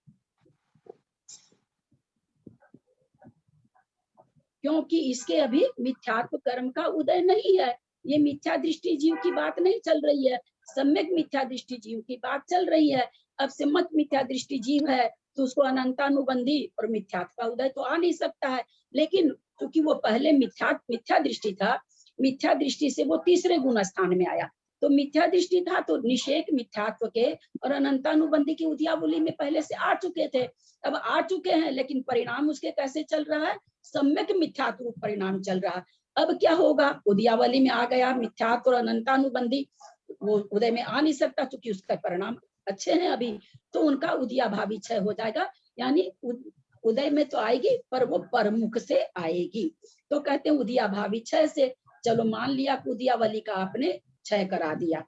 Speaker 2: क्योंकि इसके अभी मिथ्यात्व कर्म का उदय नहीं है। ये मिथ्या दृष्टि जीव की बात नहीं चल रही है, सम्यक मिथ्या दृष्टि जीव की बात चल रही है। अब सम्यक मिथ्या दृष्टि जीव है तो उसको अनंतानुबंधी और मिथ्यात्व का उदय तो आ नहीं सकता है। लेकिन क्योंकि वो पहले मिथ्या दृष्टि था, मिथ्या दृष्टि से वो तीसरे गुण स्थान में आया। तो मिथ्या दृष्टि था तो निषेक मिथ्यात्व के और अनंतानुबंधी की उदयावली में पहले से आ चुके थे। अब आ चुके हैं, लेकिन परिणाम उसके कैसे चल रहा है? सम्यक मिथ्यात्व परिणाम चल रहा है। अब क्या होगा? उदयावली में आ गया मिथ्यात्व और अनंतानुबंधी, वो उदय में आ नहीं सकता क्योंकि उसका परिणाम अच्छे हैं अभी, तो उनका उदयाभावी क्षय हो जाएगा, यानी उदय में तो आएगी पर वो परमुख से आएगी। तो कहते हैं उदयाभावी क्षय से, चलो मान लिया उदयावली का आपने क्षय करा दिया।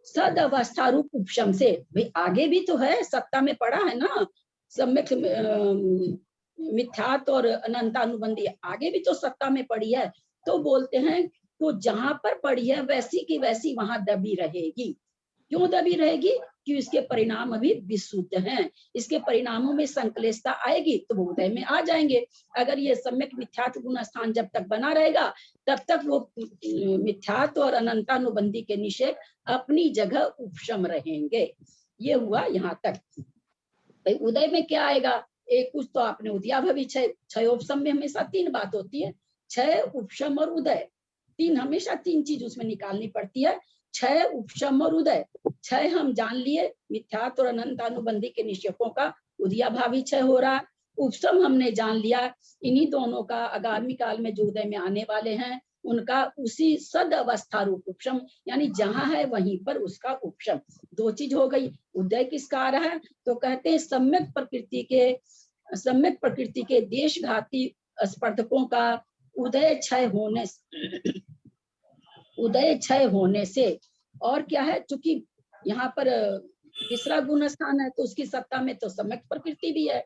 Speaker 2: सद अवस्था रूप उपशम से, भाई आगे भी तो है, सत्ता में पड़ा है ना, सम्यक मिथ्यात्व और अनंतानुबंधी आगे भी तो सत्ता में पड़ी है। तो बोलते हैं तो जहां पर पड़ी है वैसी की वैसी वहां दबी रहेगी। क्यों दबी रहेगी? कि इसके परिणाम अभी विशुद्ध हैं, इसके परिणामों में संकलेशता आएगी तो वो उदय में आ जाएंगे। अगर ये सम्यक मिथ्यात्व गुण स्थान जब तक बना रहेगा तब तक वो मिथ्यात्व और अनंतानुबंधी के निषेध अपनी जगह उपशम रहेंगे। ये हुआ यहाँ तक। भाई उदय में क्या आएगा? एक कुछ तो आपने उदयाभावी क्षय, क्षयोपशम में हमेशा 3 बात होती है, क्षय उपशम और उदय। 3 हमेशा 3 चीज उसमें निकालनी पड़ती है, क्षय उपशम और उदय। क्षय हम जान लिए, मिथ्यात्व और अनंतानुबंधी के निषेधों का उदयाभावी क्षय हो रहा है। उपशम हमने जान लिया, इन्हीं दोनों का आगामी काल में जो उदय में आने वाले हैं उनका उसी सद अवस्था रूप उपशम, यानी जहां है वहीं पर उसका उपशम। 2 चीज हो गई। उदय किसका आ रहा है? तो कहते हैं सम्यक प्रकृति के देशघाती स्पर्धकों का उदय क्षय होने से। और क्या है? चूंकि यहाँ पर तीसरा गुण स्थान है तो उसकी सत्ता में तो सम्यक प्रकृति भी है।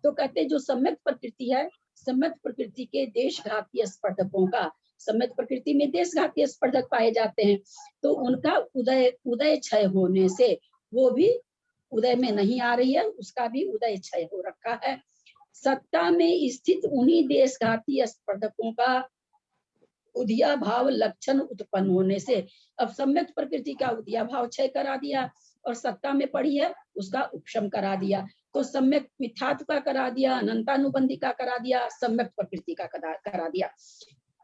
Speaker 2: तो कहते हैं जो सम्यक प्रकृति है, सम्यक प्रकृति के देशघाती स्पर्धकों का, सम्यक प्रकृति में देशघाती स्पर्धक पाए जाते हैं, तो उनका उदय क्षय होने से वो भी उदय में नहीं आ रही है, उसका भी उदय क्षय हो रखा है। सत्ता में स्थित उन्हीं देशघाती स्पर्धकों का उदया भाव लक्षण उत्पन्न होने से। अब सम्यक प्रकृति का उदया भाव क्षय करा दिया और सत्ता में पड़ी है उसका उपशम करा दिया। तो सम्यक मिथ्यात्व का करा दिया, अनंतानुबंधी का करा दिया, सम्यक प्रकृति का करा दिया।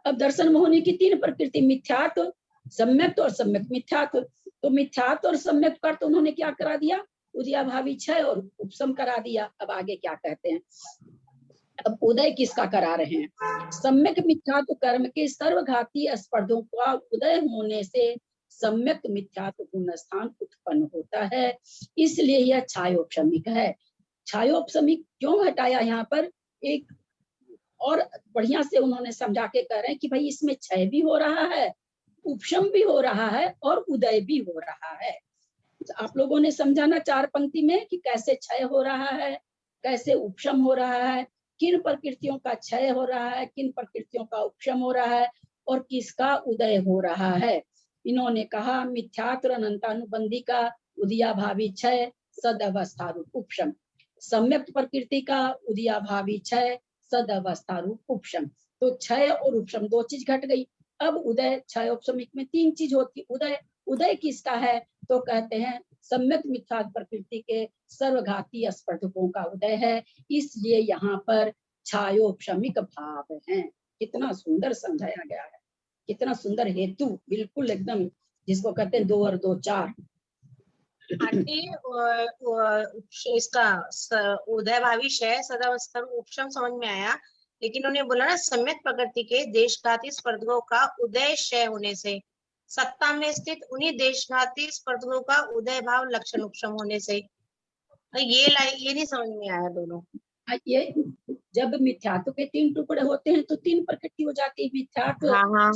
Speaker 2: अब दर्शन मोहनी की 3 प्रकृति, मिथ्यात्व, सम्यक और सम्यक मिथ्यात्व। तो मिथ्यात्व और सम्यक का तो उन्होंने क्या करा दिया? उदयाभावी क्षय और उपशम करा दिया। अब आगे क्या कहते हैं? अब उदय किसका करा रहे हैं? सम्यक मिथ्यात्व कर्म के सर्वघाती स्पर्धों का उदय होने से सम्यक मिथ्यात्व गुण स्थान उत्पन्न होता है, इसलिए यह छायोपशमिक है। छायोपशमिक क्यों हटाया यहाँ पर? एक और बढ़िया से उन्होंने समझा के कह रहे हैं कि भाई इसमें क्षय भी हो रहा है, उपशम भी हो रहा है और उदय भी हो रहा है। आप लोगों ने समझा ना 4 पंक्ति में कि कैसे क्षय हो रहा है, कैसे उपशम हो रहा है, किन प्रकृतियों का क्षय हो रहा है, किन प्रकृतियों का उपशम हो रहा है और किसका उदय हो रहा है। इन्होंने कहा मिथ्यात्व अनंतानुबंधी का उदयाभावी क्षय, सद अवस्था रूप उपशम। सम्यक प्रकृति का उदयाभावी क्षय, सद अवस्था रूप उपशम। तो क्षय और उपशम 2 चीज घट गई। अब उदय, क्षय उपशमिक में 3 चीज होती। उदय किसका है? तो कहते हैं सम्यक मिथ्यात्व प्रकृति के सर्वघाती स्पर्धकों का उदय है, इसलिए यहाँ पर छायोपशमिक भाव है। कितना सुंदर समझाया गया है, कितना सुंदर हेतु, बिल्कुल एकदम जिसको कहते हैं 2 और 2 4।
Speaker 10: आंटी इसका उदयभावी क्षय सदावस्था उपशम समझ में आया, लेकिन उन्हें बोला ना सम्यक प्रकृति के देशघाती स्पर्धकों का उदय क्षय होने से, सत्ता में स्थित उन्हीं देशघाती स्पर्धकों का उदय भाव लक्षण उपशम होने से। ये नहीं समझ में आया दोनों।
Speaker 2: ये जब मिथ्यात्व के 3 टुकड़े होते हैं तो 3 प्रकृति हो जाती है, मिथ्यात्व,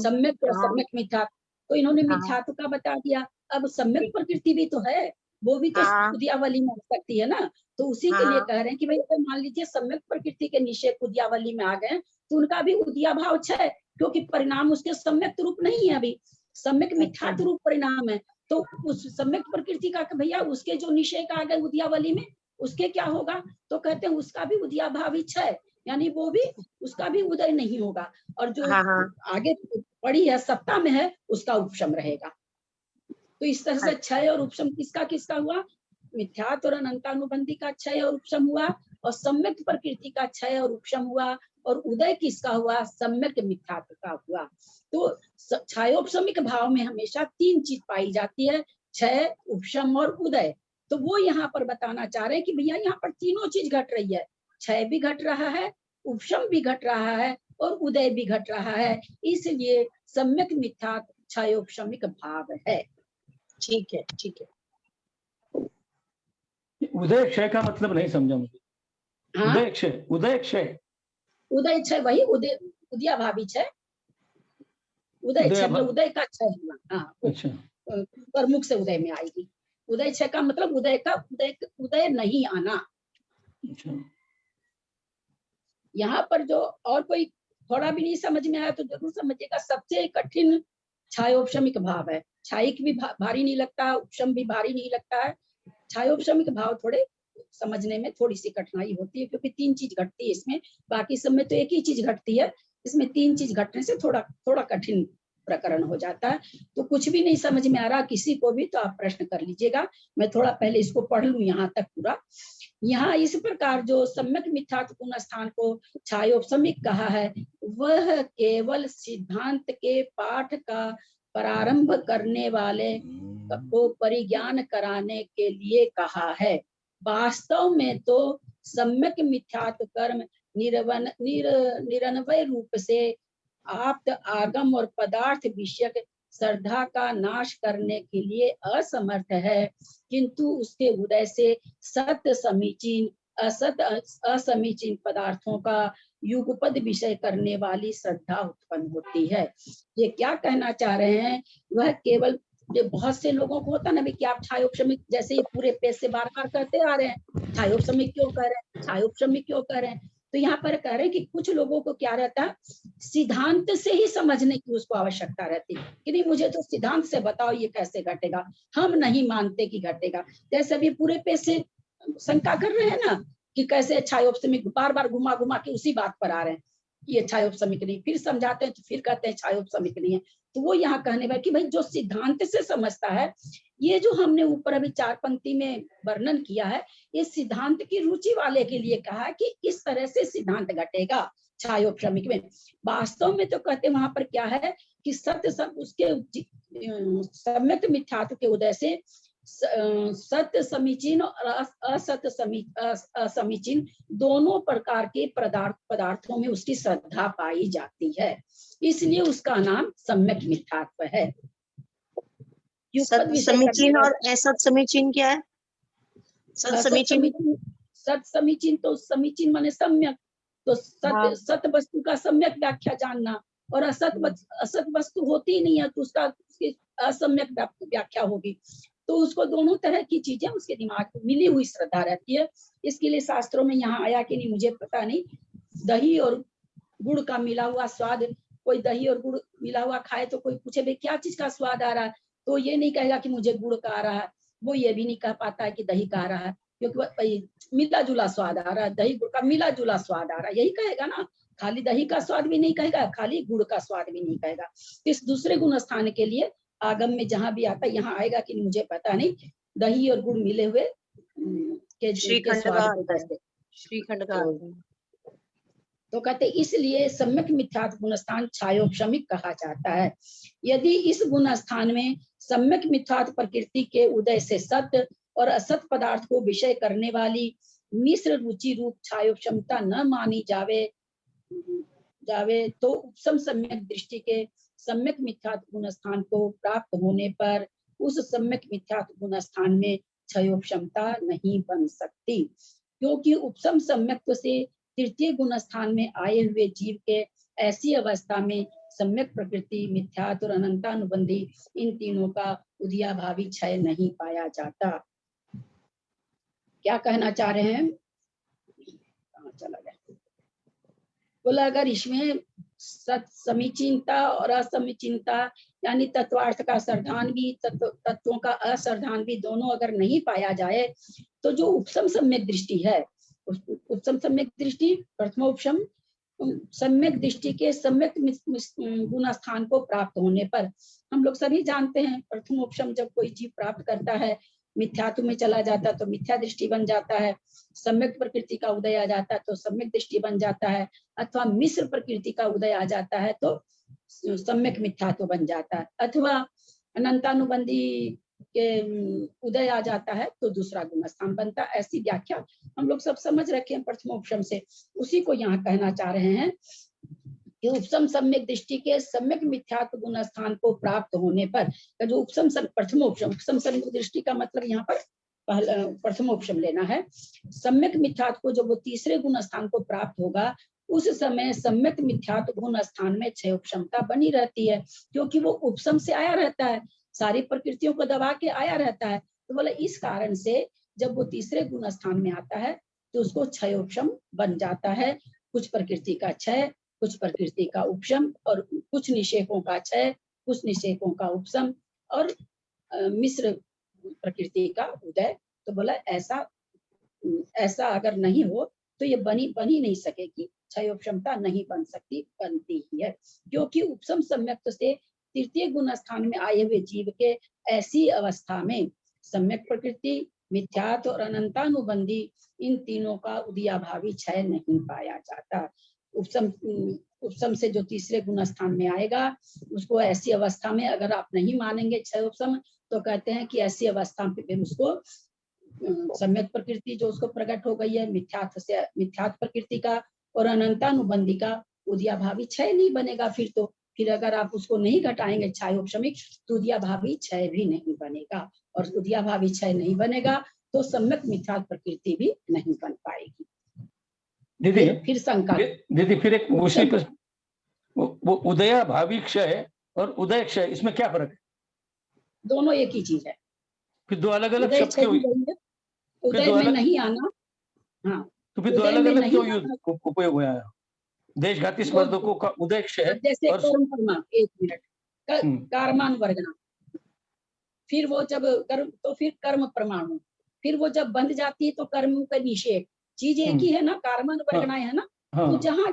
Speaker 2: सम्यक और सम्यक मिथ्यात्व। तो इन्होंने मिथ्यात्व का बता दिया। अब सम्यक प्रकृति भी तो है, वो भी तो उदयावली में आ सकती है ना। तो उसी के लिए कह रहे हैं कि भाई तो मान लीजिए सम्यक प्रकृति के निषेध उदयावली में आ गए तो उनका भी उदया भाव क्षय, क्योंकि परिणाम उसके सम्यक रूप नहीं है, अभी सम्यक मिथ्यात्व रूप परिणाम है। तो उस सम्यक प्रकृति का भैया उसके जो निषेध आ गए उदयावली में उसके क्या होगा? तो कहते हैं उसका भी उदयाभावी क्षय, यानी वो भी, उसका भी उदय नहीं होगा। और जो आगे पड़ी है सत्ता में है उसका उपशम रहेगा। तो इस तरह से क्षय और उपशम किसका किसका हुआ? मिथ्यात्व और अनंतानुबंधी का क्षय और उपशम हुआ, और सम्यक प्रकृति का क्षय और उपशम हुआ, और उदय किसका हुआ? सम्यक मिथ्यात्व का हुआ। तो क्षयोपशमिक भाव में हमेशा 3 चीज पाई जाती है, क्षय, उपशम और उदय। तो वो यहाँ पर बताना चाह रहे हैं कि भैया यहाँ पर तीनों चीज घट रही है, क्षय भी घट रहा है, उपशम भी घट रहा है और उदय भी घट रहा है, इसलिए सम्यक मिथ्यात्व क्षयोपशमिक भाव है।
Speaker 10: ठीक है, ठीक है।
Speaker 7: उदय क्षय का मतलब नहीं समझा मुझे।
Speaker 2: हाँ
Speaker 7: उदय क्षय, उदय क्षय,
Speaker 2: उदय क्षय वही उदय, उदयाभावी क्षय, उदय क्षय मतलब उदय का क्षय हुआ। हाँ
Speaker 7: अच्छा,
Speaker 2: प्रमुख से उदय में आएगी। उदय क्षय का मतलब उदय का उदय नहीं आना।
Speaker 7: अच्छा।
Speaker 2: यहाँ पर जो और कोई थोड़ा भी नहीं समझ में आया तो जरूर समझिएगा। सबसे कठिन छायोपशमिक भाव है। छायिक भी भारी नहीं लगता, उपशम भी भारी नहीं लगता है। छायोपशमिक भाव थोड़े समझने में थोड़ी सी कठिनाई होती है, क्योंकि 3 चीज घटती है इसमें। बाकी सब में तो एक ही चीज घटती है, इसमें 3 चीज घटने से थोड़ा कठिन प्रकरण हो जाता है। तो कुछ भी नहीं समझ में आ रहा किसी को भी तो आप प्रश्न कर लीजिएगा। मैं थोड़ा पहले इसको पढ़ लूं यहाँ तक पूरा। यहाँ इस प्रकार जो सम्यक मिथ्यात्वपूर्ण स्थान को छायोपशमिक कहा है, वह केवल सिद्धांत के पाठ का प्रारंभ करने वाले को परिज्ञान कराने के लिए कहा है। वास्तव में तो सम्यक मिथ्यात्व कर्म निरन्वय रूप से आप्त आगम और पदार्थ विषयक श्रद्धा का नाश करने के लिए असमर्थ है, किंतु उसके उदय से सत्य समीचीन असत असमीचीन पदार्थों का युगपद विषय करने वाली श्रद्धा उत्पन्न होती है। ये क्या कहना चाह रहे हैं, वह केवल बहुत से लोगों को होता ना भी कि आप छायोपशमिक जैसे ये पूरे पेज से बार बार कहते आ रहे हैं, छायोपशमिक क्यों कह रहे हैं, छायोपशमिक क्यों कह रहे हैं। तो यहाँ पर कह रहे हैं कि कुछ लोगों को क्या रहता है, सिद्धांत से ही समझने की उसको आवश्यकता रहती है कि नहीं मुझे तो सिद्धांत से बताओ ये कैसे घटेगा, हम नहीं मानते कि घटेगा। जैसे अभी पूरे पेज से शंका कर रहे हैं ना कि कैसे छायोपशमिक, बार बार घुमा घुमा के उसी बात पर आ रहे हैं, ये छायोपशमिक नहीं, फिर समझाते हैं तो फिर कहते हैं छायोपशमिक नहीं है। तो वो यहाँ कहने वाले कि भाई जो सिद्धांत से समझता है, ये जो हमने ऊपर अभी 4 पंक्ति में वर्णन किया है, ये सिद्धांत की रुचि वाले के लिए कहा है कि इस तरह से सिद्धांत घटेगा छायोपशमिक में। वास्तव में तो कहते वहां पर क्या है कि सत्य सब उसके सम्यक मिथ्यात्व के उदय से सत्य समीचीन और असत्य असमीचीन दोनों प्रकार के पदार्थों में उसकी श्रद्धा पाई जाती है, इसलिए उसका नाम सम्यक मिथ्यात्व है।
Speaker 11: सत समीचीन और असत समीचीन क्या है? सत
Speaker 2: समीचीन तो समीचीन माने सम्यक, तो सत वस्तु का सम्यक व्याख्या जानना, और असत वस्तु होती ही नहीं है तो उसका उसकी असम्यक व्याख्या होगी। तो उसको दोनों तरह की चीजें उसके दिमाग में मिली हुई श्रद्धा रहती है। इसके लिए शास्त्रों में यहाँ आया कि नहीं मुझे पता नहीं, दही और गुड़ का मिला हुआ स्वाद, कोई दही और गुड़ मिला हुआ खाए तो कोई पूछे भाई क्या चीज का स्वाद आ रहा है, तो ये नहीं कहेगा कि मुझे गुड़ का आ रहा है, वो ये भी नहीं कह पाता है कि दही का आ रहा है, क्योंकि मिला जुला स्वाद आ रहा है, दही गुड़ का मिला जुला स्वाद आ रहा है, यही कहेगा ना। खाली दही का स्वाद भी नहीं कहेगा, खाली गुड़ का स्वाद भी नहीं कहेगा। इस दूसरे गुण स्थान के लिए आगम में जहां भी आता है, यहाँ आएगा कि मुझे पता नहीं, दही और गुड़ मिले हुए के
Speaker 11: श्रीखंड का
Speaker 2: तो कहते इसलिए सम्यक मिथ्यात्व गुण स्थान छायोपशमिक कहा जाता है। यदि इस गुण स्थान में सम्यक मिथ्यात्व प्रकृति के उदय से सत्य और असत पदार्थ को विषय करने वाली मिश्र रुचि रूप छायोपशमता न मानी जावे तो उपसम सम्यक दृष्टि के सम्यक मिथ्यात्व गुण स्थान को प्राप्त होने पर उस सम्यक मिथ्यात्व गुण स्थान में क्षयोपशमता नहीं बन सकती, क्योंकि उपसम सम्यक्त्व से तृतीय गुण स्थान में आए हुए जीव के ऐसी अवस्था में सम्यक प्रकृति, मिथ्यात्व और अनंतानुबंधी इन तीनों का उदयाभावी क्षय नहीं पाया जाता। क्या कहना चाह रहे हैं, कहाँ चला गया, बोला अगर इसमें समीचीनता और असमीचीनता यानी तत्वार्थ का सरधान भी तत्वों का असरधान भी दोनों अगर नहीं पाया जाए तो जो उपसम सम्यक दृष्टि है, उपसम सम्यक दृष्टि प्रथमोपशम सम्यक दृष्टि के सम्यक गुण स्थान को प्राप्त होने पर, हम लोग सभी जानते हैं प्रथमोपशम जब कोई जीव प्राप्त करता है मिथ्यात्व में चला जाता है तो मिथ्या दृष्टि बन जाता है, सम्यक प्रकृति का उदय आ जाता है तो सम्यक दृष्टि बन जाता है, अथवा मिश्र प्रकृति का उदय आ जाता है तो सम्यक मिथ्यात्व बन जाता है, अथवा अनंतानुबंधी के उदय आ जाता है तो दूसरा गुण स्थान बनता है। ऐसी व्याख्या हम लोग सब समझ रखे हैं प्रथमोपशम से, उसी को यहाँ कहना चाह रहे हैं कि उपसम सम्यक दृष्टि के सम्यक मिथ्यात्व गुण स्थान को प्राप्त होने पर, जो उपसम प्रथमोपशम उपसम सम्यक दृष्टि का मतलब यहाँ पर प्रथमोपशम लेना है। सम्यक मिथ्यात्व को जब वो तीसरे गुण स्थान को प्राप्त होगा उस समय सम्यक मिथ्यात्व गुण स्थान में क्षय उपशमता बनी रहती है, क्योंकि वो उपशम से आया रहता है, सारी प्रकृतियों को दबा के आया रहता है। तो बोला इस कारण से जब वो तीसरे गुण स्थान में आता है तो उसको क्षय उपशम बन जाता है। कुछ प्रकृति का क्षय, कुछ प्रकृति का उपशम, और कुछ निषेकों का क्षय, कुछ निषेकों का उपशम, और मिश्र प्रकृति का उदय। तो बोला ऐसा अगर नहीं हो तो ये बनी नहीं सकेगी, क्षय उपशमता नहीं बन सकती, बनती ही है, क्योंकि उपशम सम्यक से तृतीय गुण स्थान में आए हुए जीव के ऐसी अवस्था में सम्यक प्रकृति, मिथ्यात्व और अनंतानुबंधी इन तीनों का उदयाभावी क्षय नहीं पाया जाता। उपशम से जो तीसरे गुण स्थान में आएगा उसको ऐसी अवस्था में अगर आप नहीं मानेंगे क्षय उपशम, तो कहते हैं कि ऐसी अवस्था में उसको सम्यक प्रकृति जो उसको प्रकट हो गई है मिथ्यात्व प्रकृति का और अनंतानुबंधी का उदयाभावी क्षय नहीं बनेगा। फिर अगर आप उसको नहीं घटाएंगे क्षय उपशमिक तो उदयाभावी क्षय भी नहीं बनेगा, और उदयाभावी क्षय नहीं बनेगा तो सम्यक मिथ्यात्व प्रकृति भी नहीं बन पाएगी।
Speaker 7: दीदी
Speaker 2: फिर शंका
Speaker 7: दीदी फिर एक दूसरी प्रश्न, वो उदयाभावी क्षय और उदय क्षय इसमें क्या फर्क है?
Speaker 2: दोनों एक ही चीज है।
Speaker 7: फिर दो अलग अलग शब्द क्यों?
Speaker 2: उदय में नहीं आना, हाँ
Speaker 7: तो फिर दो अलग अलग क्यों उपयोग हुआ है? देशघाती स्पर्धकों का उदय क्षय
Speaker 2: जैसे
Speaker 7: और
Speaker 2: कर्म प्रमाण, एक मिनट, कर्मान वर्गना, फिर वो जब कर्म तो फिर कर्म प्रमाण, फिर वो जब बंध जाती है तो कर्म का निषेध, चीज एक ही है ना, कर्मान वर्गना है ना। तो जहाँ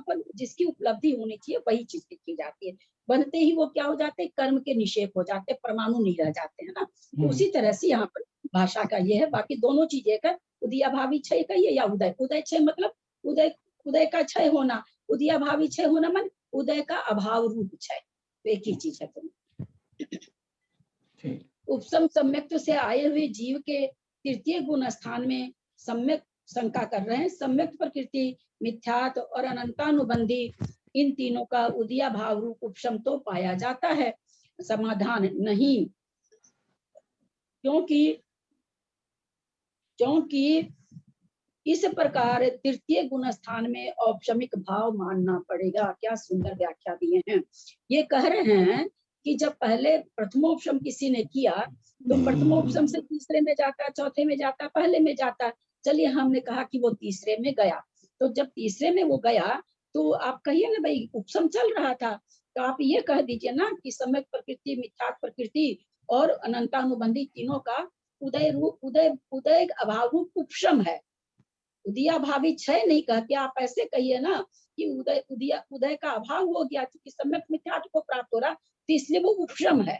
Speaker 2: पर जिसकी उपलब्धि होनी चाहिए वही चीज की जाती है, बनते ही वो क्या हो जाते हैं, कर्म के निषेध हो जाते हैं, परमाणु नहीं रह जाते हैं ना। तो उसी तरह से यहाँ पर भाषा का ये है, बाकी दोनों चीज एक है, उदयाभावी क्षय का ये या उदय क्षय मतलब उदय का क्षय होना, उदयाभावी क्षय होना मन उदय का अभाव रूप क्षय, तो एक ही चीज है। उपशम सम्यक से आए हुए जीव के तृतीय गुण स्थान में सम्यक शंका कर रहे हैं, सम्यक प्रकृति, मिथ्यात्व और अनंतानुबंधी इन तीनों का उदया भाव रूप उपशम तो पाया जाता है। समाधान नहीं, क्योंकि इस प्रकार तृतीय गुण स्थान में औपशमिक भाव मानना पड़ेगा। क्या सुंदर व्याख्या दिए हैं। ये कह रहे हैं कि जब पहले प्रथमोपशम किसी ने किया तो प्रथमोपशम से तीसरे में जाता, चौथे में जाता, पहले में जाता। चलिए हमने कहा कि वो तीसरे में गया, तो जब तीसरे में वो गया तो आप कहिए ना भाई उपशम चल रहा था, तो आप ये कह दीजिए ना कि सम्यक प्रकृति, मिथ्यात्व प्रकृति और अनंतानुबंधी तीनों का उदय अभाव रूप उपशम है। उदयाभावी क्षय नहीं कहते, आप ऐसे कहिए ना कि उदय का अभाव हो गया क्योंकि सम्यक मिथ्यात्व को प्राप्त हो रहा, तो इसलिए वो उपशम है।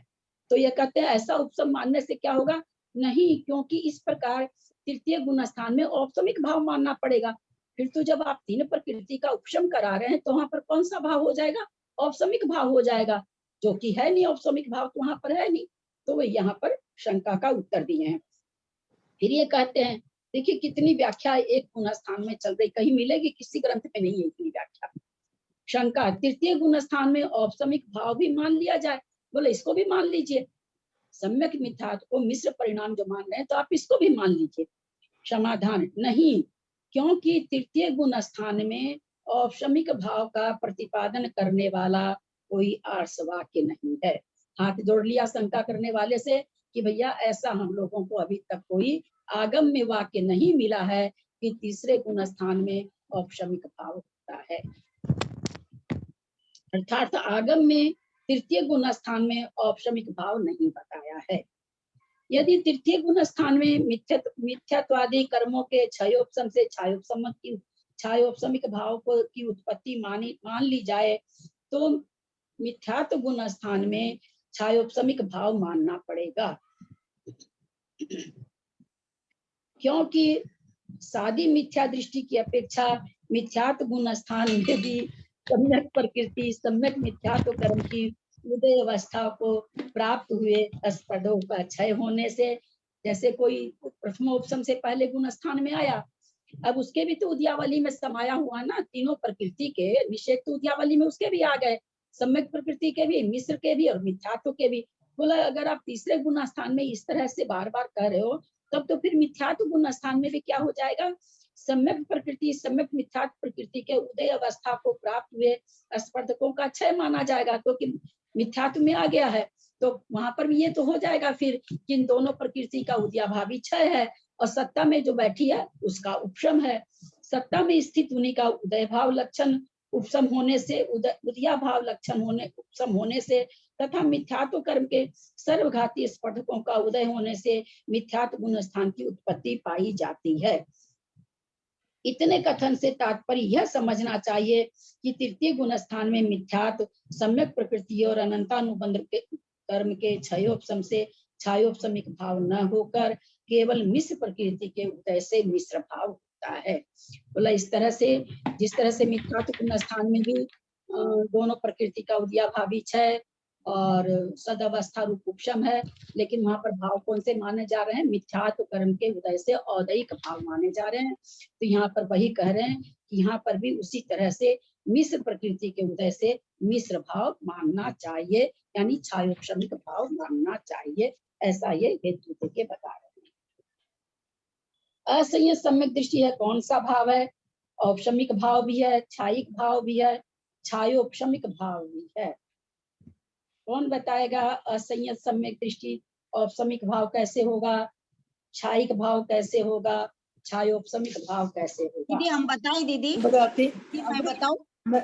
Speaker 2: तो ये कहते हैं ऐसा उपशम मानने से क्या होगा, नहीं, क्योंकि इस प्रकार तृतीय गुण स्थान में औपशमिक भाव मानना पड़ेगा। फिर तो जब आप तीन प्रकृति का उपशम करा रहे हैं तो वहां पर कौन सा भाव हो जाएगा, औपशमिक भाव हो जाएगा, जो कि है नहीं, औपशमिक भाव तो वहां पर है नहीं। तो वो यहाँ पर शंका का उत्तर दिए हैं। फिर ये कहते हैं, देखिए कितनी व्याख्या एक गुण स्थान में चल रही, कहीं मिलेगी किसी ग्रंथ में नहीं है इतनी व्याख्या। शंका, तृतीय गुण स्थान में औपशमिक भाव भी मान लिया जाए, बोले इसको भी मान लीजिए। सम्यक मिथ्यात्व को मिश्र परिणाम जो मान रहे हैं तो आप इसको भी मान लीजिए। समाधान नहीं, क्योंकि तृतीय गुण स्थान में औपशमिक भाव का प्रतिपादन करने वाला कोई आर्ष वाक्य नहीं है। हाथ जोड़ लिया शंका करने वाले से कि भैया ऐसा हम लोगों को अभी तक कोई आगम में वाक्य नहीं मिला है कि तीसरे गुण स्थान में औपशमिक भाव होता है। अर्थात आगम में तृतीय गुण स्थान में औपशमिक भाव नहीं बताया है। यदि तृतीय गुण स्थान में मिथ्यात्वादी कर्मों के क्षयोपशम से क्षयोपशमिक भाव को की उत्पत्ति मान ली जाए तो मिथ्यात्व गुण स्थान में क्षयोपशमिक भाव मानना पड़ेगा, क्योंकि सादी मिथ्या दृष्टि की अपेक्षा मिथ्यात्व गुण स्थान में भी सम्यक प्रकृति, सम्यक मिथ्यात्व कर्म की उदय अवस्था को प्राप्त हुए स्पर्धों का क्षय होने से, जैसे कोई प्रथमोपशम से पहले गुण स्थान में आया, अब उसके भी तो उद्यावली में समाया हुआ ना, तीनों प्रकृति के निषेध तो उद्यावली में उसके भी आ गए, सम्यक प्रकृति के भी, मिश्र के भी और मिथ्यात्व के भी। बोला अगर आप तीसरे गुण स्थान में इस तरह से बार बार कह रहे हो तब तो फिर मिथ्यात्व गुण स्थान में भी क्या हो जाएगा, सम्यक प्रकृति सम्यक मिथ्यात्व प्रकृति के उदय अवस्था को प्राप्त हुए स्पर्धकों का क्षय माना जाएगा, क्योंकि मिथ्यात्व में आ गया है। तो वहां पर भी ये तो हो जाएगा फिर कि इन दोनों प्रकृति का उदयाभावी क्षय है और सत्ता में जो बैठी है उसका उपशम है। सत्ता में स्थित उन्हीं का उदय भाव लक्षण उपशम होने से उदया भाव लक्षण होने उपशम होने से तथा मिथ्यात्व कर्म के सर्वघाती स्पर्धकों का उदय होने से मिथ्यात्व गुण स्थान की उत्पत्ति पाई जाती है। इतने कथन से तात्पर्य यह समझना चाहिए कि तृतीय गुण स्थान में मिथ्यात्व सम्यक प्रकृति और अनंतानुबंध के कर्म के क्षयोपशम से छायोपशमिक भाव न होकर केवल मिश्र प्रकृति के उदय से मिश्र भाव होता है। बोला इस तरह से, जिस तरह से मिथ्यात्व गुण स्थान में भी दोनों प्रकृति का उदयाभावी क्षय और सदावस्था रूप उपशम है, लेकिन वहां पर भाव कौन से माने जा रहे हैं, मिथ्यात्व कर्म के उदय से औदैहिक भाव माने जा रहे हैं। तो यहाँ पर वही कह रहे हैं कि यहाँ पर भी उसी तरह से मिश्र प्रकृति के उदय से मिश्र भाव मानना चाहिए, यानी छायोपशमिक भाव मानना चाहिए, ऐसा ये हेतु देके बता रहे हैं। असंयत सम्यक दृष्टि है कौन सा भाव है, औपशमिक भाव भी है, छायिक भाव भी है, छायोपशमिक भाव भी है। कौन बताएगा असंयत सम्यक दृष्टि औपशमिक भाव कैसे होगा, छायिक भाव कैसे होगा, छायोपशमिक भाव कैसे होगा?
Speaker 8: दीदी हम बताएं दीदी,
Speaker 9: बताती
Speaker 8: मैं बताऊं?
Speaker 9: मैं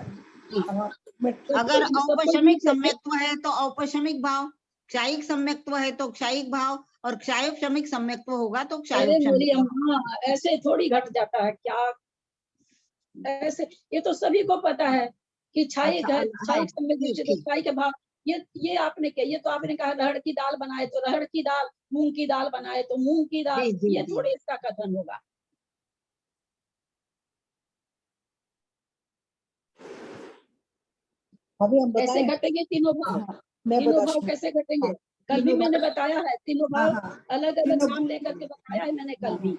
Speaker 11: अगर औपशमिक सम्यक्त्व है तो औपशमिक भाव, क्षायिक सम्यक्त्व है तो क्षायिक भाव, और क्षायोपशमिक सम्यक्त्व होगा तो
Speaker 2: अरे मेरी
Speaker 11: क्षायोपशमिक भाव।
Speaker 2: अम्मा, ऐसे थोड़ी घट जाता है क्या? ऐसे ये तो सभी को पता है कि छायिक है, छायिक सम्यक दृष्टि तो छायिक भाव। ये आपने क्या, ये तो आपने कहा रहड़ की दाल बनाए तो रहड़ की दाल, मूंग की दाल बनाए तो मूंग की दाल, ये थोड़ी इसका कथन होगा।
Speaker 9: अभी हम
Speaker 2: कैसे
Speaker 9: बताएं।
Speaker 2: घटेंगे तीनों भाव?
Speaker 9: मैं
Speaker 2: तीनों
Speaker 9: बता
Speaker 2: भाव कैसे घटेंगे? कल भी मैंने बताया है, तीनों भाव अलग अलग
Speaker 9: तीनों-
Speaker 2: नाम लेकर के बताया है मैंने कल भी।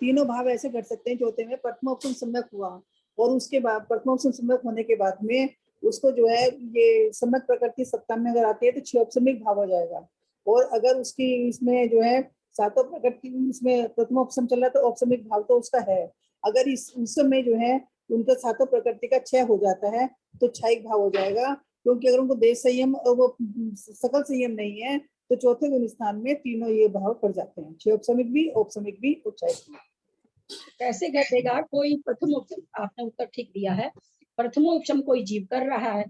Speaker 9: तीनों भाव ऐसे घट सकते हैं चौथे में प्रथमोपशम सम्यक हुआ और उसके बाद प्रथमोपशम सम्यक होने के बाद में उसको जो है ये सम्यक प्रकृति सत्ता में अगर आती है तो क्षयोपशमिक भाव हो जाएगा। और अगर उसकी इसमें जो है सातों प्रकृति इसमें प्रथमोपशम चल रहा है तो औपशमिक भाव तो उसका है। अगर उस समय जो है उनका सातों प्रकृति का क्षय हो जाता है तो क्षयिक भाव हो जाएगा, क्योंकि अगर उनको देश संयम और वो सकल संयम नहीं है तो चौथे गुण स्थान में तीनों ये भाव पड़ जाते हैं, क्षयोपशमिक भी, औपशमिक भी और क्षयिक भी।
Speaker 2: कैसे घटेगा? कोई प्रथमोपशम, आपने उत्तर ठीक दिया है, प्रथमोपशम कोई जीव कर रहा है।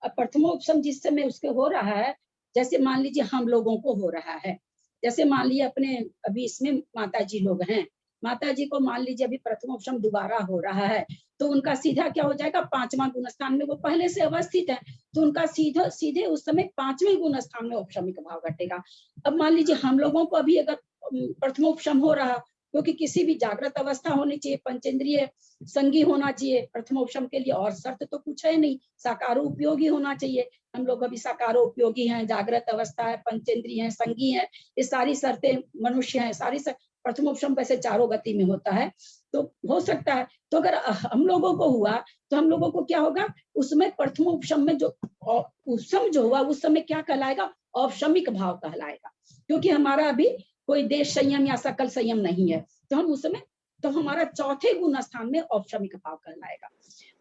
Speaker 2: अब प्रथमोपशम जिस समय उसके हो रहा है, जैसे मान लीजिए हम लोगों को हो रहा है, जैसे मान लीजिए अपने अभी इसमें माता जी लोग हैं, माता जी को मान लीजिए अभी प्रथमोपशम दोबारा हो रहा है, तो उनका सीधा क्या हो जाएगा, पांचवा गुण स्थान में वो पहले से अवस्थित है, तो उनका सीधे उस समय पांचवें गुण स्थान में औपशमिक भाव घटेगा। अब मान लीजिए हम लोगों को अभी अगर प्रथमोपशम हो रहा, क्योंकि किसी भी जागृत अवस्था होनी चाहिए, पंचेंद्रिय संगी होना चाहिए प्रथमोपशम के लिए, और शर्त तो कुछ है नहीं, साकारो उपयोगी होना चाहिए। हम लोग अभी साकारो उपयोगी हैं, जागृत अवस्था है, पंचेंद्रिय है, संगी है, ये सारी शर्तें मनुष्य हैं, सारी प्रथमोपशम वैसे चारों गति में होता है, तो हो सकता है। तो अगर हम लोगों को हुआ तो हम लोगों को क्या होगा, उसमें प्रथमोपशम में जो उपशम जो हुआ उस समय क्या कहलाएगा, औपशमिक भाव कहलाएगा, क्योंकि हमारा अभी कोई देश संयम या सकल संयम नहीं है, तो हम उस समय, तो हमारा चौथे गुण स्थान में औपशमिक भाव कहलाएगा।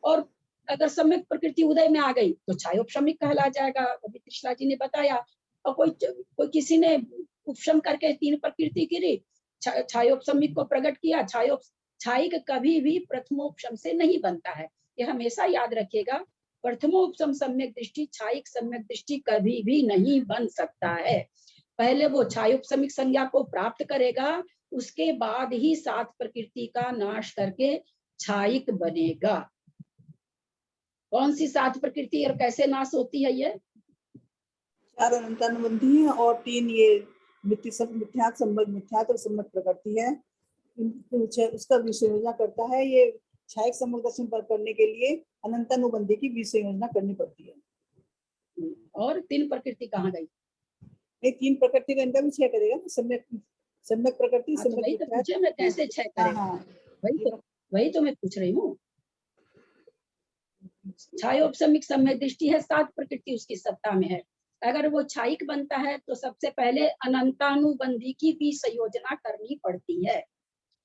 Speaker 2: और अगर सम्यक प्रकृति उदय में आ गई तो छायोपशमिक कहला जाएगा, अभी कृष्णा जी ने बताया। और कोई किसी ने उपशम करके तीन प्रकृति गिरी, छायोपशमिक को प्रकट किया, छायिक कभी भी प्रथमोपशम से नहीं बनता है, ये हमेशा याद रखिएगा। प्रथमोपशम सम्यक दृष्टि छायिक सम्यक दृष्टि कभी भी नहीं बन सकता है, पहले वो छायोपशमिक संज्ञा को प्राप्त करेगा, उसके बाद ही सात प्रकृति का नाश करके छायिक बनेगा। कौन सी सात प्रकृति और कैसे नाश होती है? ये
Speaker 9: चार अनंतानुबंधी है और तीन ये मिथ्यात्व सम्यक प्रकृति है, उसका विषय योजना करता है। ये छायिक सम्यक दर्शन पर करने के लिए अनंतानुबंधी की विषय योजना करनी पड़ती है।
Speaker 2: और तीन प्रकृति कहाँ गई?
Speaker 9: नहीं, तीन प्रकृति का इनका भी क्षय करेगा, सम्यक प्रकृति
Speaker 2: वही तो पूछे मैं, कैसे क्षय करेगा? वही तो मैं पूछ रही हूँ। छायोपशमिक सम्यक दृष्टि है, सात प्रकृति उसकी सत्ता में है, अगर वो क्षायिक बनता है तो सबसे पहले अनंतानुबंधी की भी संयोजना करनी पड़ती है।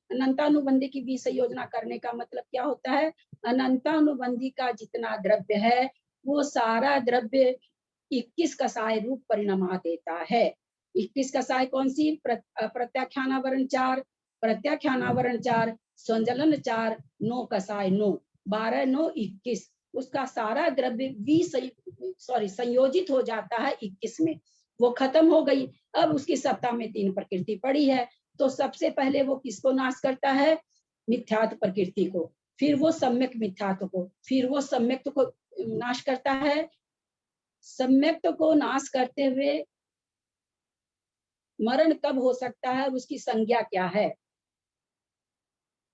Speaker 2: अनंतानुबंधी की भी संयोजना करने का मतलब क्या होता है? अनंतानुबंधी का जितना द्रव्य है वो सारा द्रव्य 21 कसाय रूप परिणमा देता है। 21 कसाय कौन सी? प्रत्याख्यानावरण 4, प्रत्याख्यानावरण 4, संजलन 4, 9 कसाय 9, 12 9 21। उसका सारा द्रव्य संयोजित हो जाता है 21 में। वो खत्म हो गई। अब उसकी सत्ता में 3 प्रकृति पड़ी है। तो सबसे पहले वो किसको नाश करता है? मिथ्यात्व प्रकृति को, फिर वो सम्यक मिथ्यात्व को, फिर वो सम्यक्त को नाश करता है। सम्यक्त को नाश करते हुए मरण कब हो सकता है, उसकी संज्ञा क्या है?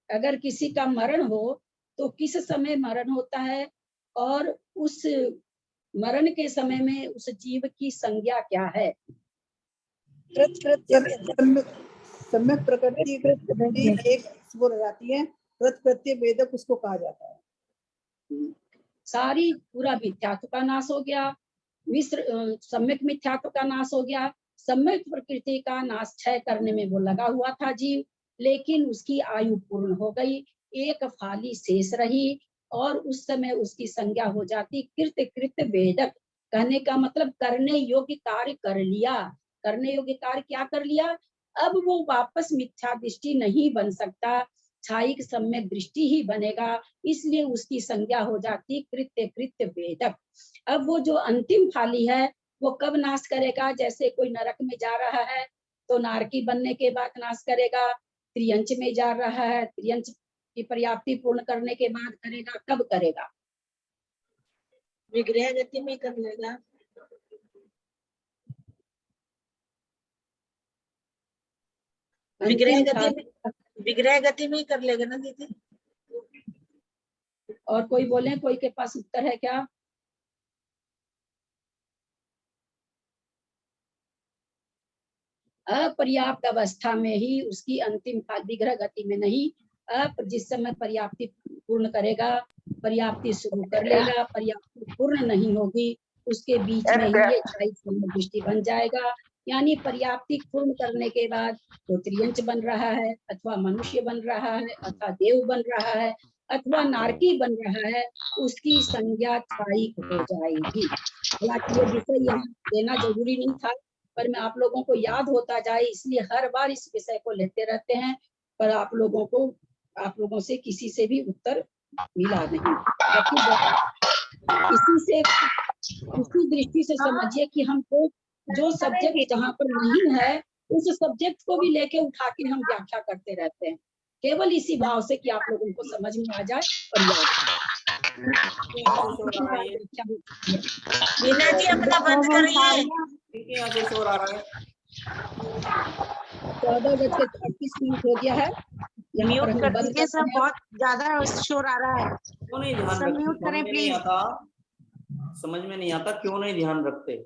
Speaker 2: अगर किसी का मरण हो तो किस समय मरण होता है और उस मरण के समय में उस जीव की संज्ञा क्या है?
Speaker 9: सम्यक प्रकृति एक वो रहती है, प्रत्यय वेदक उसको कहा जाता है।
Speaker 2: सारी पूरा मिथ्यात्व का नाश हो गया, सम्यक मिथ्यात्व का नाश हो गया। सम्यक प्रकृति का नाश क्षय करने में वो लगा हुआ था जीव, लेकिन उसकी आयु पूर्ण हो गई, एक फाली शेष रही और उस समय उसकी संज्ञा हो जाती कृत्य कृत्य वेदक। कहने का मतलब करने योग्य कार्य कर लिया। करने योग्य कार्य क्या कर लिया? अब वो वापस मिथ्या दृष्टि नहीं बन सकता, क्षायिक सम्यक दृष्टि ही बनेगा, इसलिए उसकी संज्ञा हो जाती कृत्य कृत्य वेदक। अब वो जो अंतिम फाली है वो कब नाश करेगा? जैसे कोई नरक में जा रहा है तो नारकी बनने के बाद नाश करेगा, त्रियंच में जा रहा है त्रियंच की पर्याप्ति पूर्ण करने के बाद करेगा। कब करेगा?
Speaker 10: विग्रह गति में कर लेगा। विग्रह गति में ही कर लेगा ना दीदी।
Speaker 2: और कोई बोले, कोई के पास उत्तर है क्या? अपर्याप्त अवस्था में ही उसकी अंतिम विग्रह गति में नहीं, जिस समय पर्याप्ति पूर्ण करेगा, पर्याप्ति शुरू कर लेगा, पर्याप्ति पूर्ण नहीं होगी, उसके बीच में ही ये क्षायिक सम्यक दृष्टि बन जाएगा। यानी पर्याप्ति पूर्ण करने के बाद तो त्रियंच बन रहा है, अथवा मनुष्य बन रहा है, अथवा देव बन रहा है, अथवा नारकी बन रहा है, उसकी संज्ञा क्षायिक हो जाएगी। हालांकि ये विषय यहाँ देना जरूरी नहीं था, पर मैं आप लोगों को याद होता जाए इसलिए हर बार इस विषय को लेते रहते हैं, पर आप लोगों से किसी से भी उत्तर मिला नहीं। इसी दृष्टि से समझिए कि हमको जो सब्जेक्ट जहाँ पर नहीं है उस सब्जेक्ट को भी लेके उठा के हम व्याख्या करते रहते हैं, केवल इसी भाव से कि आप लोगों को समझ में आ जाए और
Speaker 10: मीना जी अपना बंद करिए।
Speaker 2: 14:38 हो गया है।
Speaker 10: म्यूट कर दीजिए सब, बहुत ज्यादा शोर आ रहा है।
Speaker 4: क्यों नहीं ध्यान
Speaker 10: सब म्यूट करें प्लीज।
Speaker 4: समझ में नहीं आता क्यों नहीं ध्यान रखते?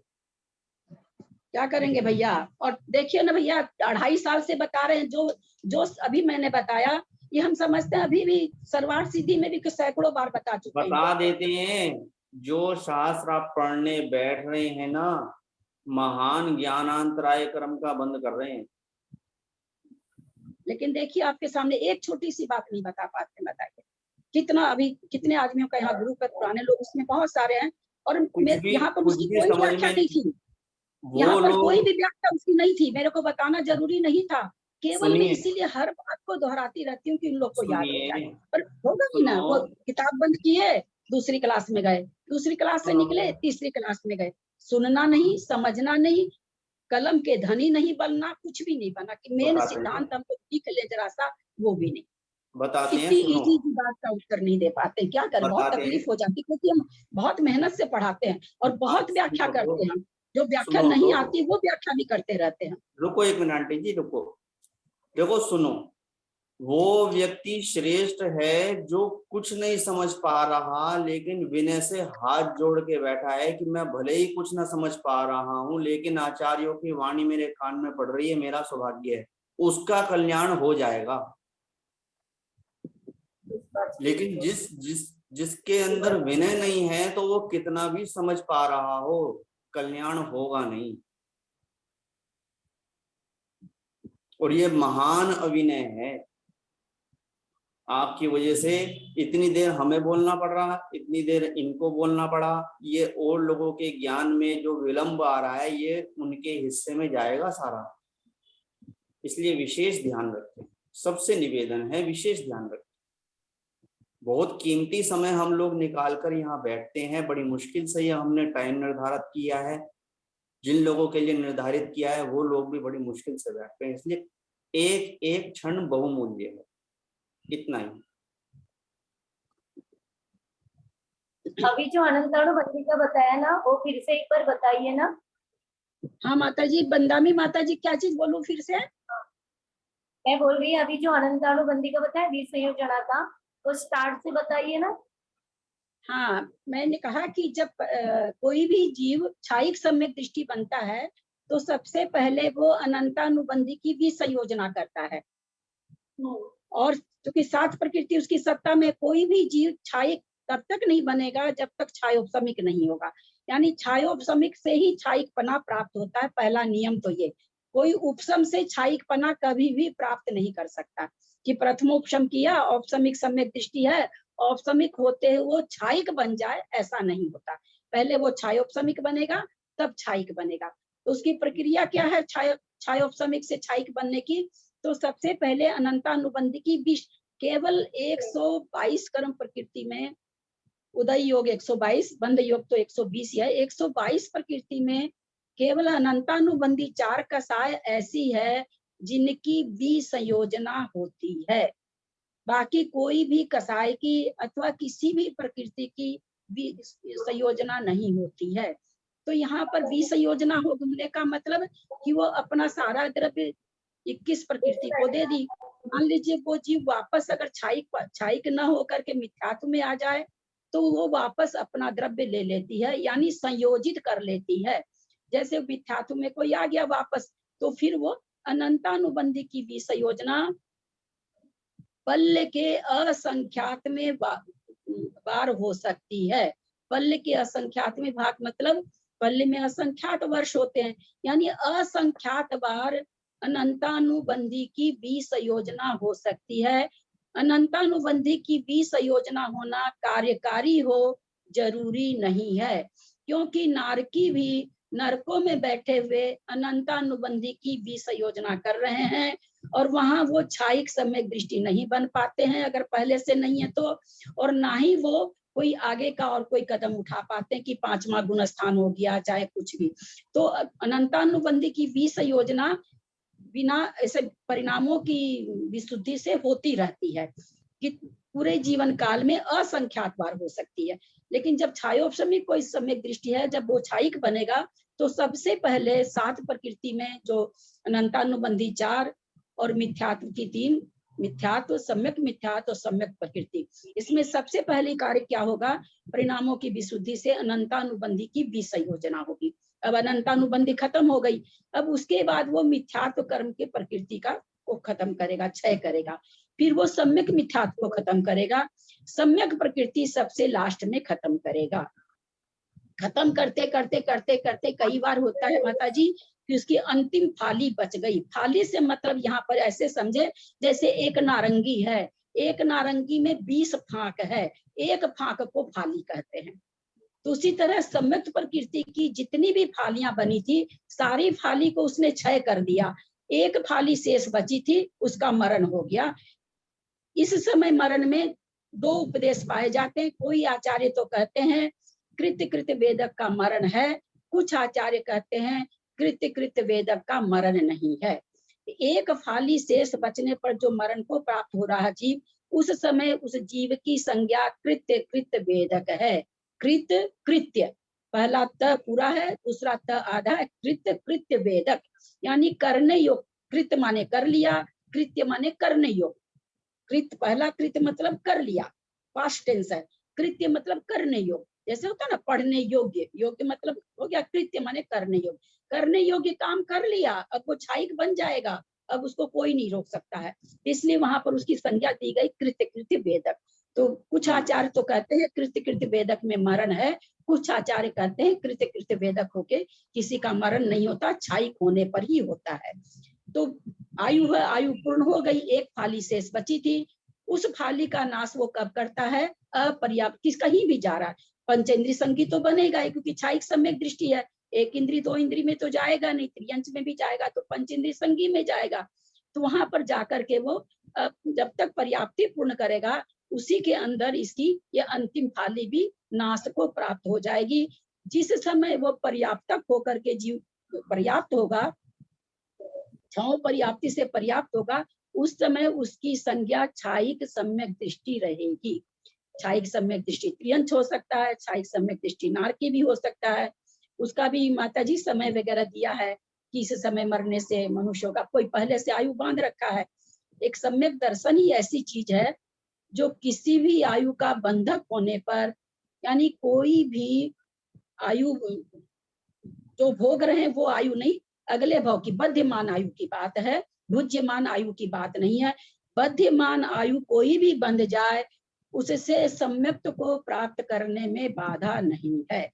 Speaker 2: क्या करेंगे भैया? और देखिए ना भैया, 2.5 साल से बता रहे हैं, जो अभी मैंने बताया ये हम समझते हैं अभी भी सर्वार्थ सिद्धि में भी सैकड़ों बार बता चुके हैं।
Speaker 4: बता देते हैं, जो शास्त्र आप पढ़ने बैठ रहे हैं ना, महान ज्ञानांतराय क्रम का बंद कर रहे हैं।
Speaker 2: लेकिन देखिए आपके सामने एक छोटी सी बात नहीं बता पाते। बताइए कितने आदमियों का यहाँ ग्रुप है, पुराने लोग उसमें बहुत सारे हैं, और यहाँ पर उसकी कोई व्याख्या नहीं थी, यहाँ पर कोई भी व्याख्या उसकी नहीं थी, मेरे को बताना जरूरी नहीं था, केवल मैं इसीलिए हर बात को दोहराती रहती हूँ कि उन लोग को याद हो जाए। पर होगा ही ना, वो किताब बंद किए, दूसरी क्लास में गए, दूसरी क्लास से निकले, तीसरी क्लास में गए, सुनना नहीं, समझना नहीं, कलम के धनी नहीं बनना, कुछ भी नहीं बना कि मेन सिद्धांत हमको सीख ले जरा सा, वो भी नहीं
Speaker 4: बताते हैं।
Speaker 2: इतनी इजी की बात का उत्तर नहीं दे पाते। क्या करें, बहुत तकलीफ हो जाती, क्योंकि हम बहुत मेहनत से पढ़ाते हैं और बहुत व्याख्या करते हैं, जो व्याख्या नहीं आती वो व्याख्या भी करते रहते हैं।
Speaker 4: रुको 1 मिनट आंटी जी, रुको, देखो सुनो, वो व्यक्ति श्रेष्ठ है जो कुछ नहीं समझ पा रहा लेकिन विनय से हाथ जोड़ के बैठा है कि मैं भले ही कुछ ना समझ पा रहा हूं लेकिन आचार्यों की वाणी मेरे कान में पड़ रही है, मेरा सौभाग्य है, उसका कल्याण हो जाएगा। लेकिन जिसके अंदर विनय नहीं है तो वो कितना भी समझ पा रहा हो, कल्याण होगा नहीं। और ये महान अभिनय है। आपकी वजह से इतनी देर हमें बोलना पड़ रहा, इतनी देर इनको बोलना पड़ा। ये और लोगों के ज्ञान में जो विलंब आ रहा है ये उनके हिस्से में जाएगा सारा। इसलिए विशेष ध्यान रखें, सबसे निवेदन है विशेष ध्यान रखें। बहुत कीमती समय हम लोग निकाल कर यहाँ बैठते हैं, बड़ी मुश्किल से ये हमने टाइम निर्धारित किया है। जिन लोगों के लिए निर्धारित किया है वो लोग भी बड़ी मुश्किल से बैठते हैं। इसलिए एक एक क्षण बहुमूल्य है। इतना ही।
Speaker 5: अभी जो अनंताणु बंदी का बताया ना वो फिर से एक बार बताइए ना।
Speaker 2: हाँ माता जी, बंदामी माता जी क्या चीज बोलूं फिर से?
Speaker 5: मैं बोल रही अभी जो अनंताणु बंदी का बताया 20 संयोजना का, तो स्टार्ट से बताइए ना।
Speaker 2: हाँ, मैंने कहा कि जब कोई भी जीव क्षायिक सम्यक दृष्टि बनता है तो सबसे पहले वो अनंतानुबंधी की भी संयोजना करता है। और क्योंकि 7 प्रकृति उसकी सत्ता में, कोई भी जीव क्षायिक तब तक नहीं बनेगा जब तक क्षायोपशमिक नहीं होगा। यानी क्षायोपशमिक से ही क्षायिकपना प्राप्त होता है। पहला नियम तो ये, कोई उपशम से क्षायिकपना कभी भी प्राप्त नहीं कर सकता कि प्रथमोपशम किया, औपशमिक सम्यक दृष्टि है, औपशमिक होते हुए वो क्षायिक बन जाए, ऐसा नहीं होता। पहले वो क्षायोपशमिक बनेगा तब क्षायिक बनेगा। तो उसकी प्रक्रिया क्या है क्षायोपशमिक से क्षायिक बनने की? तो सबसे पहले अनंतानुबंधी की 20, केवल 122 कर्म प्रकृति में, उदय योग 122, बंध योग तो 120 है, 122 प्रकृति में केवल अनंतानुबंधी 4 कसाय ऐसी है जिनकी विसंयोजना होती है। बाकी कोई भी कसाय की अथवा किसी भी प्रकृति की विसंयोजना नहीं होती है। तो यहाँ पर विसंयोजना होने का मतलब कि वो अपना सारा द्रव्य 21 प्रकृति को दे दी। मान लीजिए वो जीव वापस अगर क्षायिक न होकर के मिथ्यात्व में आ जाए तो वो वापस अपना द्रव्य ले लेती है, यानी संयोजित कर लेती है। जैसे मिथ्यात्व में कोई आ गया वापस, तो फिर वो अनंतानुबंधी की विसंयोजना पल्ल के असंख्यात में बार हो सकती है। पल्ल के असंख्यात में भाग मतलब पल्ल में असंख्यात वर्ष होते हैं, यानी असंख्यात बार अनंतानुबंधी की विसंयोजना हो सकती है। अनंतानुबंधी की विसंयोजना होना कार्यकारी हो जरूरी नहीं है, क्योंकि नारकी भी नरकों में बैठे हुए अनंतानुबंधी की विसंयोजना कर रहे हैं और वहां वो क्षायिक सम्यक दृष्टि नहीं बन पाते हैं अगर पहले से नहीं है तो, और ना ही वो कोई आगे का और कोई कदम उठा पाते हैं कि 5वां गुण स्थान हो गया चाहे कुछ भी। तो अनंतानुबंधी की विसंयोजना बिना ऐसे परिणामों की विशुद्धि से होती रहती है कि पूरे जीवन काल में असंख्यात बार हो सकती है। लेकिन जब क्षायोपशमिक कोई सम्यक दृष्टि है, जब वो क्षायिक बनेगा तो सबसे पहले 7 प्रकृति में जो अनंतानुबंधी 4 और मिथ्यात्व की 3, मिथ्यात्व, सम्यक मिथ्यात्व और सम्यक प्रकृति, इसमें सबसे पहले कार्य क्या होगा? परिणामों की विशुद्धि से अनंतानुबंधी की विसंयोजना होगी। अब अनंतानुबंधी खत्म हो गई, अब उसके बाद वो मिथ्यात्व कर्म के प्रकृति का को खत्म करेगा, क्षय करेगा। फिर वो सम्यक मिथ्यात्व को खत्म करेगा, सम्यक प्रकृति सबसे लास्ट में खत्म करेगा। खत्म करते करते करते करते कई बार होता है माता जी कि उसकी अंतिम फाली बच गई। फाली से मतलब यहाँ पर ऐसे समझे जैसे एक नारंगी है, एक नारंगी में 20 फांक है, एक फांक को फाली कहते हैं। तो उसी तरह सम्यक प्रकृति की जितनी भी फालियां बनी थी सारी फाली को उसने क्षय कर दिया, एक फाली शेष बची थी उसका मरण हो गया। इस समय मरण में 2 उपदेश पाए जाते हैं। कोई आचार्य तो कहते हैं कृत्य कृत्य वेदक का मरण है, कुछ आचार्य कहते हैं कृत्य कृत्य वेदक का मरण नहीं है। एक फाली शेष बचने पर जो मरण को प्राप्त हो रहा जीव, उस समय उस जीव की संज्ञा कृत्य कृत्य वेदक है। कृत्य कृत्य, पहला त पूरा है, दूसरा त आधा है, कृत्य कृत्य वेदक यानी करने योग। कृत्य माने कर लिया, कृत्य माने करने योग। कृत्य पहला कृत्य मतलब कर लिया, पास्ट टेंस है, कृत्य मतलब करने योग। जैसे होता है ना पढ़ने योग्य, योग्य मतलब हो गया, कृत्य माने करने योग्य। करने योग्य काम कर लिया, अब वो क्षायिक बन जाएगा, अब उसको कोई नहीं रोक सकता है, इसलिए वहां पर उसकी संज्ञा दी गई कृत्य कृत्य वेदक। तो कुछ आचार्य तो कहते हैं कृत्य कृत्य वेदक में मरण है, कुछ आचार्य कहते हैं कृत्य कृत्य वेदक होके किसी का मरण नहीं होता, क्षायिक होने पर ही होता है। तो आयु है, आयु पूर्ण हो गई, एक फाली शेष बची थी, उस फाली का नाश वो कब करता है? अपर्याप्त, किस कहीं भी जा रहा है, पंचेंद्रिय संगी तो बनेगा ही, क्योंकि क्षायिक सम्यक दृष्टि है, एक इंद्री दो इंद्री में तो जाएगा नहीं, त्रियंश में भी जाएगा तो पंचेंद्रिय संगी में जाएगा। तो वहां पर जाकर के वो जब तक पर्याप्ति पूर्ण करेगा उसी के अंदर इसकी ये अंतिम फाली भी नाश को प्राप्त हो जाएगी। जिस समय वो पर्याप्तक होकर के जीव पर्याप्त होगा, छाओ पर्याप्ति से पर्याप्त होगा, उस समय उसकी संज्ञा क्षायिक सम्यक दृष्टि रहेगी। क्षायिक सम्यक दृष्टि त्रियंश हो सकता है, क्षायिक सम्यक दृष्टि नारकी भी हो सकता है। उसका भी माताजी समय वगैरह दिया है कि इस समय मरने से मनुष्यों का कोई पहले से आयु बांध रखा है। एक सम्यक दर्शन ही ऐसी चीज है जो किसी भी आयु का बंधक होने पर, यानी कोई भी आयु जो भोग रहे हैं वो आयु नहीं, अगले भाव की बध्यमान आयु की बात है, भुज्यमान आयु की बात नहीं है। बध्यमान आयु कोई भी बंध जाए उससे सम्यक्त को प्राप्त करने में बाधा नहीं है।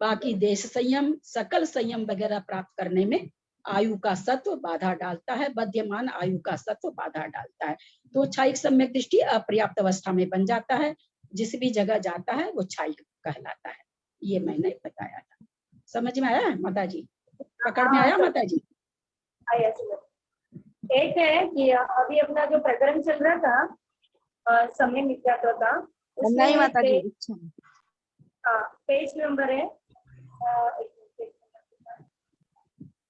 Speaker 2: बाकी देश संयम, सकल संयम वगैरह प्राप्त करने में आयु का सत्व बाधा डालता है, बध्यमान आयु का सत्व बाधा डालता है। तो क्षायिक सम्यक दृष्टि अपर्याप्त अवस्था में बन जाता है, जिस भी जगह जाता है वो क्षायिक कहलाता है। ये मैंने बताया था, समझ में आया माता जी? पकड़ में आया माता जी?
Speaker 5: आया समझ। एक है कि अभी अपना जो प्रकरण चल रहा था समय मिथ्यात्व का,
Speaker 1: नहीं माता जी,
Speaker 5: पेज नंबर है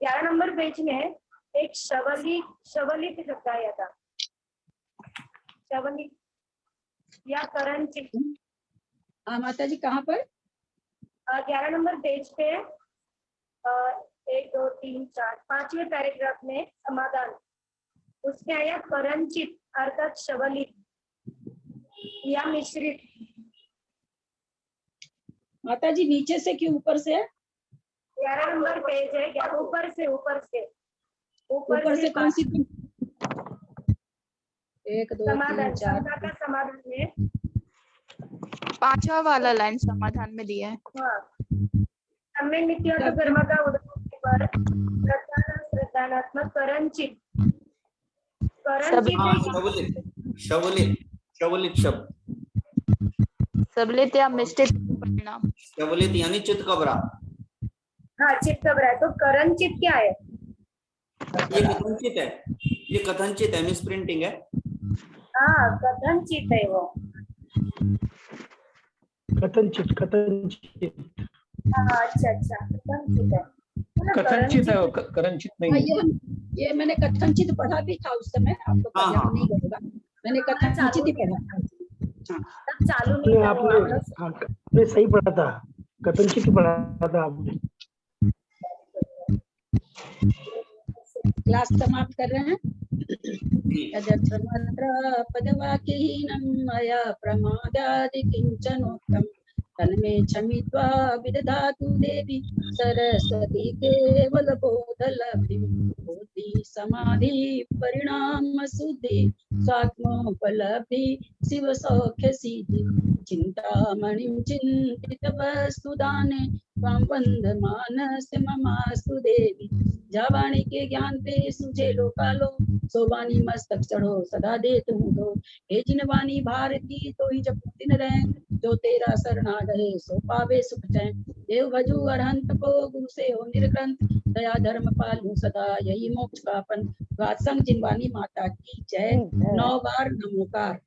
Speaker 5: 11 नंबर पेज में एक शवलित शब्द आया था, शवलित या करंचित।
Speaker 2: हाँ माता जी, कहाँ पर?
Speaker 5: 11 नंबर पेज पे 1 2 3 4 5वें पैराग्राफ में समाधान, उसमें आया करंचित अर्थात शवलित या मिश्रित।
Speaker 2: माता जी नीचे से कि ऊपर से?
Speaker 5: 11 नंबर पेज है, ऊपर से
Speaker 2: कौन सी? 1 2 3 4
Speaker 5: का समाधान में
Speaker 1: 5वां वाला लाइन समाधान में दिया है।
Speaker 5: सम्यक मिथ्यात्व कर्म का उदाहरण पर श्रद्धानात्मक करंचित
Speaker 4: शवलित शब्द,
Speaker 1: सबलित या मिश्रित परिणाम।
Speaker 4: शवलित यानी चित्त कबरा।
Speaker 5: हाँ, चित्त कबरा। तो करंचित क्या है?
Speaker 4: ये कथनचित है, ये कथनचित है, मिस प्रिंटिंग है।
Speaker 5: हाँ, कथनचित है वो।
Speaker 6: कथनचित।
Speaker 5: हाँ, अच्छा कथनचित है।
Speaker 7: कथनचित है, करंचित नहीं।
Speaker 2: ये मैंने कथनचित पढ़ा भी था उस समय, आपको पता नहीं होगा, मैंने कथनचित ही पढ़ा था।
Speaker 5: तब चालू नहीं था
Speaker 6: आपने सही पढ़ा था, कथनचित ही पढ़ा था आपने।
Speaker 2: क्लास समाप्त कर रहे हैं। पदवाक्यहीनं मया प्रमादादि किंचनोक्तम् तन्मे क्षमित्वा विदधातु देवी सरस्वती केवल बोधलब्धिं बुद्धि समाधि परिणाम शुद्धि स्वात्मोपलब्धि शिव सौख्य सिद्धि चिंतामणिं चिंतित वस्तुदाने त्वां वन्दमानस्य ममास्तु देवी। जावाणी के ज्ञान पे सूझे लोकालो, सोवानी मस्तक चढ़ो सदा दे तुम दो। हे जिनवानी भारती तो ही जब दिन रहे, जो तेरा शरणा गए सो पावे सुख चैन। देव भजू अरहंत को गुरु से हो निर्ग्रंथ, दया धर्म पालू सदा यही मोक्ष का पंथ। वात्संग जिनवानी माता की जय। 9 बार नमोकार।